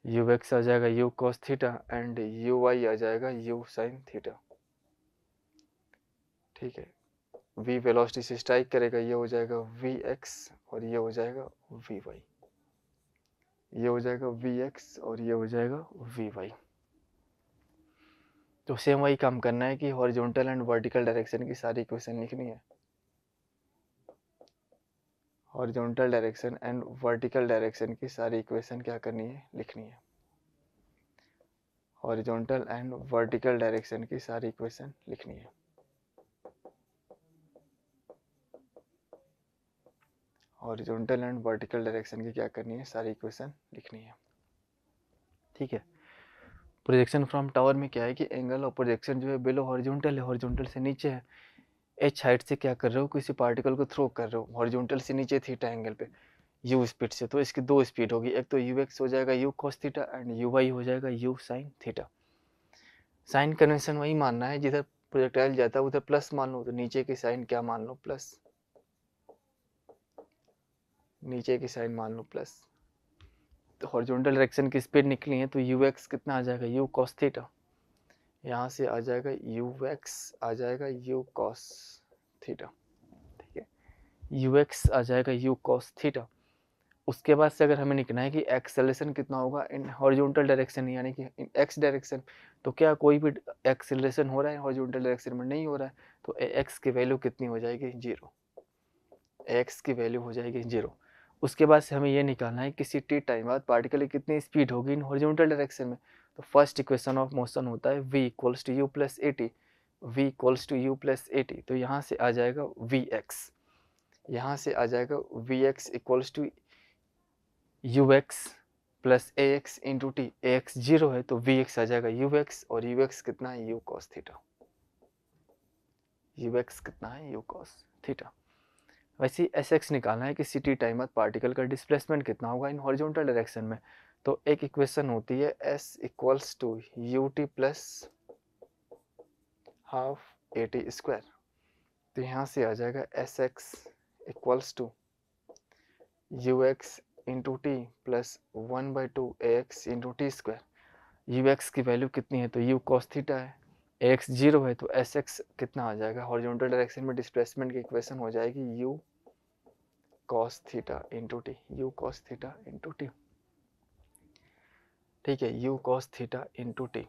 U X आ जाएगा you cos theta and you Y आ जाएगा यू साइन थीटा। ठीक है, v वेलोसिटी से स्ट्राइक करेगा, ये हो जाएगा वी एक्स और ये हो जाएगा वी वाई, ये हो जाएगा वी एक्स और ये हो जाएगा वी वाई। तो सेम वही काम करना है कि हॉरिजॉन्टल एंड वर्टिकल डायरेक्शन की सारी इक्वेशन लिखनी है, horizontal direction and vertical direction की सारी इक्वेशन क्या करनी है, लिखनी है, हॉरिजॉन्टल एंड वर्टिकल डायरेक्शन की सारी इक्वेशन लिखनी है। हॉरिजॉन्टल एंड वर्टिकल डायरेक्शन की क्या करनी है, सारी इक्वेशन लिखनी है। ठीक है, प्रोजेक्शन फ्रॉम टावर में क्या है कि एंगल ऑफ प्रोजेक्शन जो है बिलो हॉरिजॉन्टल है, हॉरिजॉन्टल से नीचे है, एच हाइट से क्या कर रहे हो, किसी पार्टिकल को थ्रो कर रहे हो हॉरिजॉन्टल से नीचे थीटा एंगल पे यू स्पीड से, तो इसकी दो स्पीड होगी, एक तो यू एक्स हो जाएगा you cos theta and you y हो जाएगा you sign theta. Sign convention वही मानना है, जिधर प्रोजेक्टाइल जाता है उधर प्लस मान लो, तो नीचे की साइन क्या मान लो प्लस, नीचे की साइन मान लो प्लस। तो हॉरिजॉन्टल डायरेक्शन की स्पीड निकली है, तो यू एक्स कितना आ जाएगा यू कॉस थीटा, यहाँ से आ जाएगा यू एक्स आ जाएगा यू कॉस थीटा। ठीक है, यू एक्स आ जाएगा यू कॉस थीटा। उसके बाद से अगर हमें निकलना है कि एक्सेलरेशन कितना होगा इन हॉरिजॉन्टल डायरेक्शन यानी कि इन एक्स डायरेक्शन, तो क्या कोई भी एक्सेलरेशन हो रहा है हॉरिजॉन्टल डायरेक्शन में, नहीं हो रहा है, तो एक्स की वैल्यू कितनी हो जाएगी, जीरो, एक्स की वैल्यू हो जाएगी जीरो। उसके बाद से हमें ये निकालना है किसी टी टाइम बाद पार्टिकल की कितनी स्पीड होगी इन हॉरिजॉन्टल डायरेक्शन में। तो फर्स्ट इक्वेशन ऑफ मोशन होता है v equals to u plus a t, v equals to u plus a t, तो यहाँ से आ जाएगा vx, यहाँ से आ जाएगा vx equals to ux plus a x into t, a x 0 है तो vx आ जाएगा ux, और ux कितना है, u cos थीटा, ux कितना है, u cos थीटा। वैसे ही Sx निकालना है कि ct टाइम बाद पार्टिकल का डिस्प्लेसमेंट कितना होगा इन हॉरिजॉन्टल डायरेक्शन में। तो एक इक्वेशन होती है S equals to ut plus half a t square, तो यहाँ से आ जाएगा Sx equals to ux into t plus 1/2 ax into t square. ux की वैल्यू कितनी है, तो u cos थीटा है, ax 0 है तो Sx कितना आ जाएगा, हॉरिजॉन्टल डायरेक्शन में डिस्प्लेसमेंट की इक्वेशन हो जाएगी u cos theta into t, u cos theta into T, ठीक है, u cos theta into t.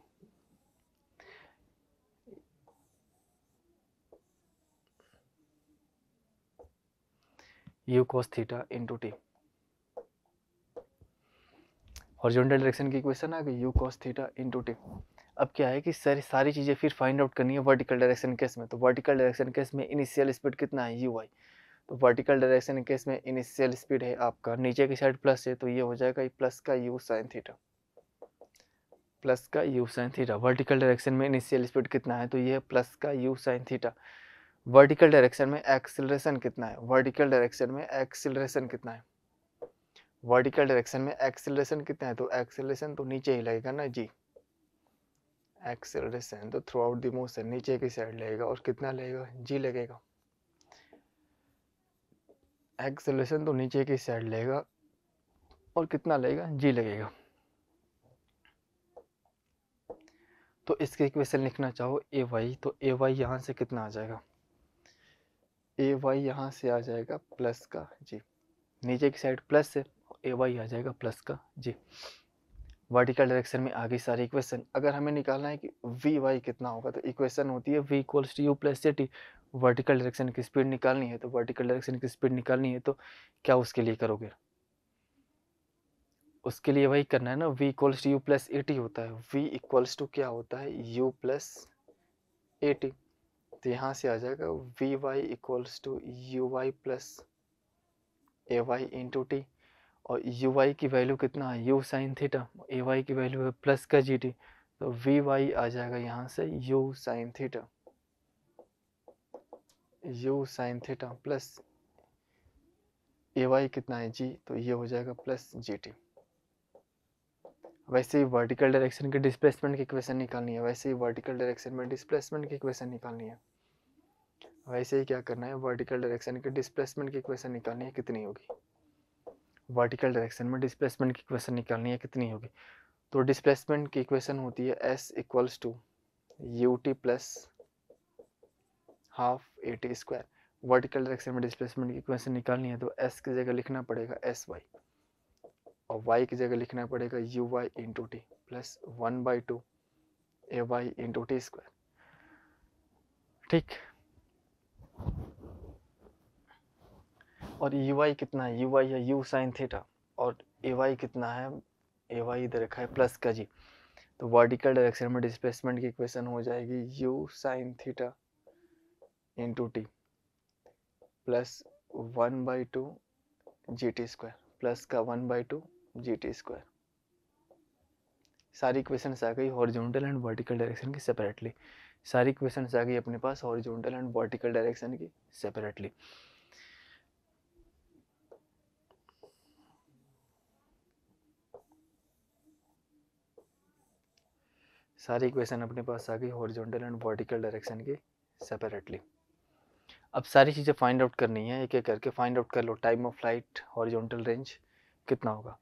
u cos theta into T, horizontal direction की इक्वेशन आ गई, u cos theta into T. अब क्या है कि सारी चीज़ें फिर फाइंड आउट करनी है वर्टिकल डायरेक्शन केस में। तो वर्टिकल डायरेक्शन केस में इनिशियल स्पीड कितना है, u y, तो वर्टिकल डायरेक्शन केस में इनिशियल स्पीड है आपका नीचे की साइड प्लस है, तो ये हो जाएगा प्लस का u साइन थीटा, प्लस का u sine theta. Vertical direction में इनिशियल स्पीड कितना है, तो ये है प्लस का u sine theta. Vertical direction में एक्सीलरेशन कितना है, वर्टिकल डायरेक्शन में एक्सीलरेशन कितना है, वर्टिकल डायरेक्शन में एक्सीलरेशन कितना है, तो एक्सीलरेशन तो नीचे ही लगेगा ना जी, एक्सीलरेशन तो थ्रू आउट द मोशन नीचे की साइड लगेगा, और कितना लगेगा, जी लगेगा। एक्सीलरेशन तो नीचे की साइड लगेगा और कितना लगेगा, जी लगेगा। तो इसके इक्वेशन लिखना चाहो ए वाई, तो ए वाई यहाँ से कितना आ जाएगा, ए वाई यहाँ से आ जाएगा प्लस का जी, नीचे की साइड प्लस है, ए वाई आ जाएगा प्लस का जी। वर्टिकल डायरेक्शन में आगे सारी इक्वेशन, अगर हमें निकालना है कि वी वाई कितना होगा, तो इक्वेशन होती है v equals to u plus t. Vertical direction की स्पीड निकालनी है, तो वर्टिकल डायरेक्शन की स्पीड निकालनी है तो क्या उसके लिए करोगे, उसके लिए वही करना है ना, v equals to u plus a t होता है, v इक्वल्स टू क्या होता है, u प्लस ए टी। तो यहाँ से आ जाएगा we Y equals to you Y plus A Y into T, और यू वाई की वैल्यू कितना है, u साइन थीटा, ए वाई की वैल्यू है प्लस का जी टी, तो वी वाई आ जाएगा यहाँ से u sine theta, u sine theta plus ए वाई कितना है जी, तो ये हो जाएगा प्लस जी टी। वैसे ही वर्टिकल डायरेक्शन के डिस्प्लेसमेंट की इक्वेशन निकालनी है, वैसे ही वर्टिकल डायरेक्शन में डिस्प्लेसमेंट की इक्वेशन निकालनी है। वैसे ही क्या करना है, वर्टिकल डायरेक्शन के डिस्प्लेसमेंट की इक्वेशन निकालनी है, कितनी होगी, वर्टिकल डायरेक्शन में डिस्प्लेसमेंट की इक्वेशन निकालनी है, कितनी होगी। तो डिस्प्लेसमेंट की इक्वेशन होती है s equals to u t plus half a t square. Vertical direction में डिस्प्लेसमेंट की इक्वेशन निकालनी है, तो s की जगह लिखना पड़ेगा एस वाई, और y की जगह लिखना पड़ेगा u y into t plus 1/2 a Y into t square, ठीक। और यू वाई कितना है, यू वाई है यू साइन थीटा, और ए वाई कितना है, ए वाई इधर रखा है प्लस का जी। तो वर्टिकल डायरेक्शन में डिस्प्लेसमेंट की इक्वेशन हो जाएगी you sine theta into t plus 1/2 G T square, plus का 1/2 जी टी स्क्वायर। सारी इक्वेशन आ गई हॉरिजॉन्टल एंड वर्टिकल डायरेक्शन की सेपरेटली, सारी इक्वेशन आ गई अपने पास हॉरिजॉन्टल एंड वर्टिकल डायरेक्शन की सेपरेटली। सारी इक्वेशन अपने पास आ गई हॉरिजॉन्टल एंड वर्टिकल डायरेक्शन की सेपरेटली। अब सारी चीज़ें फाइंड आउट करनी है, एक एक करके फाइंड आउट कर लो। Time of flight, horizontal range कितना होगा।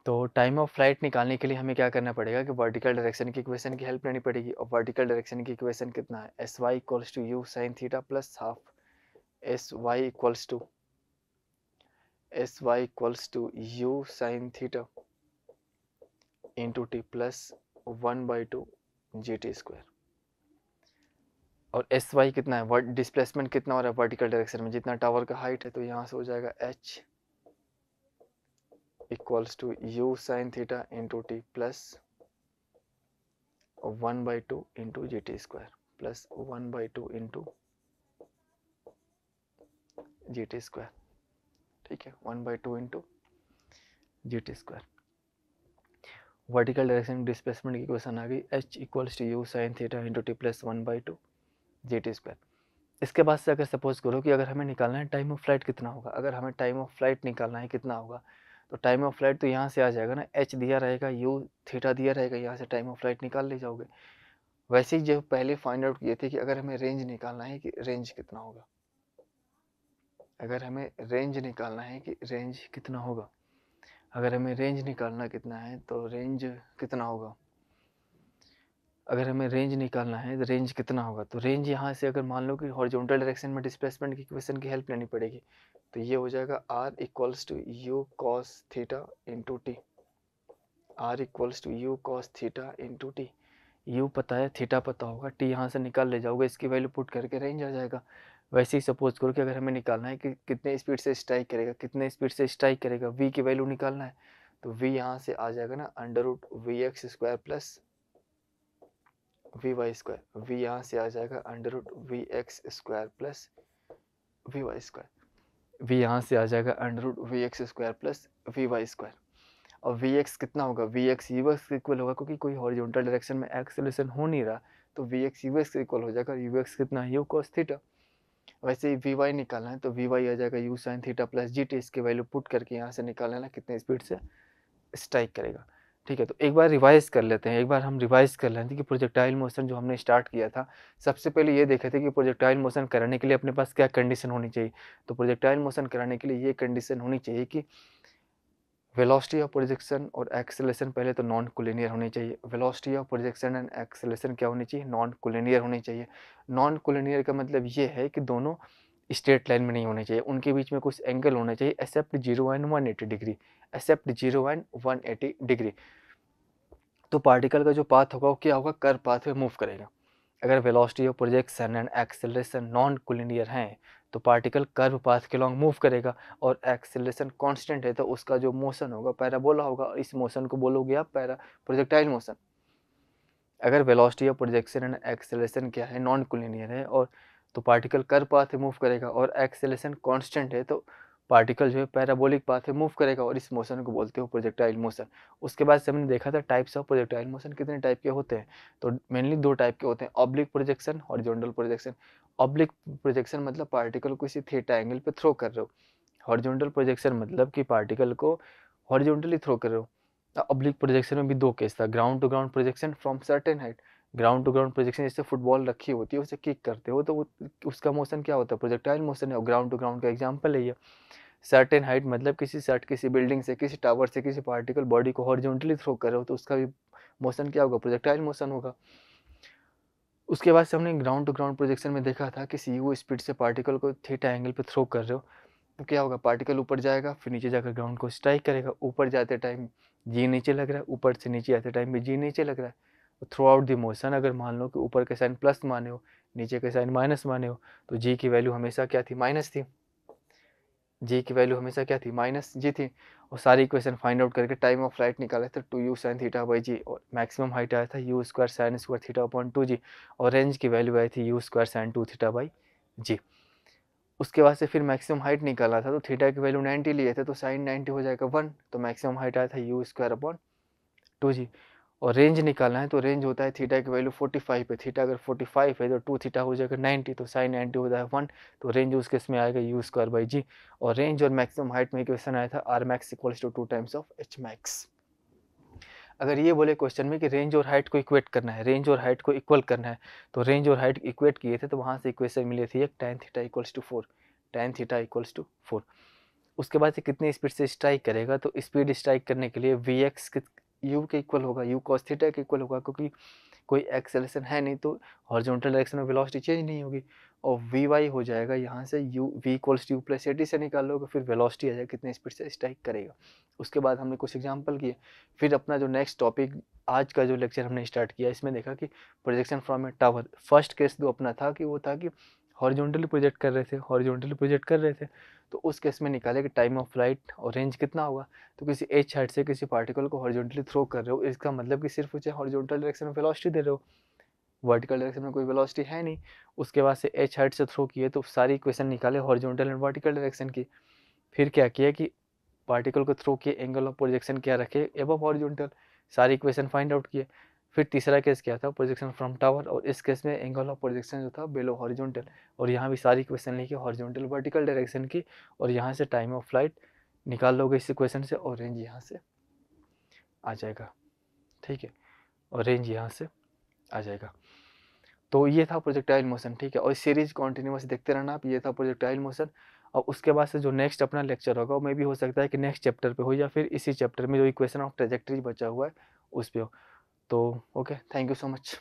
तो टाइम ऑफ फ्लाइट निकालने के लिए हमें क्या करना पड़ेगा कि वर्टिकल डायरेक्शन की इक्वेशन की हेल्प लेनी पड़ेगी, और वर्टिकल डायरेक्शन की इक्वेशन कितना है, S Y equals to u sign theta plus half s Y equals to u sine theta into t plus 1/2 G T square. और एस वाई कितना है, डिस्प्लेसमेंट कितना हो रहा है वर्टिकल डायरेक्शन में, जितना टावर का हाइट है, तो यहाँ से हो जाएगा h equals to u sine theta into t plus 1/2 into g T square. Plus 1/2 into GT²। ठीक है, 1/2 into GT²। Vertical direction displacement की क्वेश्चन आ गई, H equals to u sine theta into t plus 1/2 GT²। इसके बाद से अगर suppose करो कि अगर हमें निकालना है टाइम ऑफ फ्लाइट कितना होगा, अगर हमें टाइम ऑफ फ्लाइट निकालना है कितना होगा, तो टाइम ऑफ फ्लाइट तो यहाँ से आ जाएगा ना, H दिया रहेगा, U थीटा दिया रहेगा, यहाँ से टाइम ऑफ फ्लाइट निकाल ले जाओगे। वैसे ही जो पहले फाइंड आउट किए थे कि अगर हमें रेंज निकालना है कि रेंज कितना होगा, अगर हमें रेंज निकालना है कि रेंज कितना होगा, अगर हमें रेंज निकालना कितना है तो रेंज कितना होगा, अगर हमें रेंज निकालना है तो रेंज कितना होगा, तो रेंज यहाँ से अगर मान लो कि हॉरिजॉन्टल डायरेक्शन में डिस्प्लेसमेंट की इक्वेशन की हेल्प लेनी पड़ेगी, तो ये हो जाएगा r equals to u cos theta into t, r equals to u cos theta into t. U पता है, थीटा पता होगा, टी यहाँ से निकाल ले जाओगे, इसकी वैल्यू पुट करके रेंज आ जाएगा। वैसे ही सपोज करो कि अगर हमें निकालना है कि कितने स्पीड से स्ट्राइक करेगा, कितने स्पीड से स्ट्राइक करेगा, v की वैल्यू निकालना है, तो v यहाँ से आ जाएगा ना √vx² प्लस vy², v यहाँ से आ जाएगा √vx² प्लस vy², v यहाँ से आ जाएगा √vx² प्लस vy²। और vx कितना होगा, vx ux के इक्वल होगा, क्योंकि कोई हॉरिजॉन्टल डायरेक्शन में एक्सेलरेशन हो नहीं रहा, तो vx ux के इक्वल हो जाएगा। ux कितना है, u cos थीटा। वैसे ही vy निकालना है तो vy आ जाएगा u sin theta plus gt, इसके वैल्यू पुट करके यहाँ से निकाल लेना कितने स्पीड से स्ट्राइक करेगा। ठीक है, तो एक बार रिवाइज कर लेते हैं, एक बार हम रिवाइज कर लेते हैं कि प्रोजेक्टाइल मोशन जो हमने स्टार्ट किया था, सबसे पहले ये देखे थे कि प्रोजेक्टाइल मोशन कराने के लिए अपने पास क्या कंडीशन होनी चाहिए। तो प्रोजेक्टाइल मोशन कराने के लिए ये कंडीशन होनी चाहिए कि वेलोसिटी ऑफ प्रोजेक्शन और एक्सेलरेशन पहले तो नॉन कोलिनियर होनी चाहिए। Velocity of projection and acceleration क्या होनी चाहिए, नॉन कोलिनियर होनी चाहिए। नॉन कोलिनियर का मतलब ये है कि दोनों स्ट्रेट लाइन में नहीं होने चाहिए, उनके बीच में कुछ एंगल होना चाहिए, except 0 and 180 degree, except 0 and 180 degree. तो पार्टिकल का जो पाथ होगा वो क्या होगा, कर्व पाथ में मूव करेगा। अगर velocity of projection and acceleration non collinear हैं तो पार्टिकल कर्व पाथ के लॉन्ग मूव करेगा, और एक्सेलरेशन कांस्टेंट है तो उसका जो मोशन होगा पैराबोला होगा, और इस मोशन को बोलोगे आप प्रोजेक्टाइल मोशन। अगर velocity of projection and acceleration क्या है, नॉन कोलिनियर है, और तो पार्टिकल कर्व पाथ में मूव करेगा, और एक्सेलरेशन कांस्टेंट है तो पार्टिकल जो है पैराबोलिक पाथ में मूव करेगा, और इस मोशन को बोलते हो प्रोजेक्टाइल मोशन। उसके बाद से हमने देखा था टाइप्स ऑफ प्रोजेक्टाइल मोशन कितने टाइप के होते हैं, तो मेनली दो टाइप के होते हैं, oblique projection, horizontal projection. Oblique projection मतलब पार्टिकल को किसी थीटा एंगल पे थ्रो कर रहे हो, हॉरिजॉन्टल प्रोजेक्शन मतलब कि पार्टिकल को हॉरिजॉन्टली थ्रो कर रहे हो। ऑब्लिक प्रोजेक्शन में भी दो केस था, ground to ground projection from certain height. Ground to ground projection जैसे फुटबॉल रखी होती है उसे किक करते हो तो वो उसका मोशन क्या होता है, प्रोजेक्टाइल मोशन है, और ग्राउंड टू ग्राउंड का एग्जांपल है ये। सर्टेन हाइट मतलब किसी बिल्डिंग से, किसी टावर से किसी पार्टिकल बॉडी को हॉरिजॉन्टली थ्रो कर रहे हो तो उसका भी मोशन क्या होगा, प्रोजेक्टाइल मोशन होगा। उसके बाद से हमने ग्राउंड टू ग्राउंड प्रोजेक्शन में देखा था कि यू स्पीड से पार्टिकल को थीटा एंगल पे थ्रो कर रहे हो तो क्या होगा, पार्टिकल ऊपर जाएगा, फिर नीचे जाकर ग्राउंड को स्ट्राइक करेगा। ऊपर जाते टाइम जी नीचे लग रहा है, ऊपर से नीचे आते टाइम भी जी नीचे लग रहा है। थ्रू आउट द मोशन अगर मान लो कि ऊपर के साइन प्लस माने हो, नीचे के साइन माइनस माने हो, तो जी की वैल्यू हमेशा क्या थी, माइनस थी। जी की वैल्यू हमेशा क्या थी, माइनस जी थी। और सारी इक्वेशन फाइंड आउट करके टाइम ऑफ फ्लाइट निकाला था 2u sin थीटा बाई जी, और मैक्सिमम हाइट आया था u square sine square theta upon 2g, और रेंज की वैल्यू आई थी u square sine 2 theta by G. उसके बाद से फिर मैक्सिमम हाइट निकाला था तो थीटा की वैल्यू 90 लिए थे तो साइन 90 हो जाएगा 1, तो मैक्सिमम हाइट आया था u स्क्वायर अपॉन 2g। और रेंज निकालना है तो रेंज होता है थीटा की वैल्यू 45 पे, थीटा अगर 45 है तो 2 थीटा हो जाएगा 90, तो साइन 90 हो जाएगा 1, तो रेंज उस केस में आएगा u स्क्वायर बाई जी। और रेंज और मैक्सिमम हाइट में इक्वेशन आया था r max equals to 2 times of h max। अगर ये बोले क्वेश्चन में कि रेंज और हाइट को इक्वेट करना है, रेंज और हाइट को इक्वल करना है, तो रेंज और हाइट इक्वेट किए थे तो वहाँ से इक्वेशन मिली थी एक tan theta equals to 4, tan theta equals to 4। उसके बाद से कितनी स्पीड से स्ट्राइक करेगा, तो स्पीड स्ट्राइक करने के लिए vx u के इक्वल होगा, u cos थीटा के इक्वल होगा, क्योंकि कोई एक्सेलरेशन है नहीं तो हॉरिजॉन्टल डायरेक्शन में वेलोसिटी चेंज नहीं होगी। और vy हो जाएगा यहाँ से u v equals two plus eighty से निकाल लोगे, फिर वेलोसिटी आ जाएगा कितने स्पीड से स्ट्राइक करेगा। उसके बाद हमने कुछ एग्जांपल किए, फिर अपना जो नेक्स्ट टॉपिक आज का जो लेक्चर हमने स्टार्ट किया इसमें देखा कि projection from a tower. First case जो अपना था कि वो था कि हॉरिजॉन्टली प्रोजेक्ट कर रहे थे, हॉरिजॉन्टली प्रोजेक्ट कर रहे थे, तो उस केस में निकाले कि टाइम ऑफ फ्लाइट और रेंज कितना होगा। तो किसी एच हाइट से किसी पार्टिकल को हॉरिजॉन्टली थ्रो कर रहे हो, इसका मतलब कि सिर्फ उसे हॉरिजॉन्टल डायरेक्शन में वेलोसिटी दे रहे हो, वर्टिकल डायरेक्शन में कोई वेलोसिटी है नहीं। उसके बाद से h हाइट से थ्रो किए तो सारी इक्वेशन निकाले हॉरिजॉन्टल एंड वर्टिकल डायरेक्शन की। फिर क्या किया कि पार्टिकल को थ्रो किए, एंगल ऑफ प्रोजेक्शन क्या रखे एबव हॉरिजॉन्टल, सारी इक्वेशन फाइंड आउट किए। फिर तीसरा केस क्या था, प्रोजेक्शन फ्रॉम टावर, और इस केस में एंगल ऑफ प्रोजेक्शन जो था बिलो हॉरिजॉन्टल, और यहाँ भी सारी इक्वेशन लिखी हॉरिजॉन्टल वर्टिकल डायरेक्शन की, और यहाँ से टाइम ऑफ फ्लाइट निकाल लोगे इस इक्वेशन से, और रेंज यहाँ से आ जाएगा, ठीक है, और रेंज यहाँ से आ जाएगा। तो ये था प्रोजेक्टाइल मोशन, ठीक है, और सीरीज कॉन्टिन्यूस देखते रहना आप। ये था प्रोजेक्टाइल मोशन। और उसके बाद से जो नेक्स्ट अपना लेक्चर होगा, वो भी हो सकता है कि नेक्स्ट चैप्टर पे हो, या फिर इसी चैप्टर में जो इक्वेशन ऑफ ट्रेजेक्टरी बचा हुआ है उस पे हो। तो okay, thank you so much.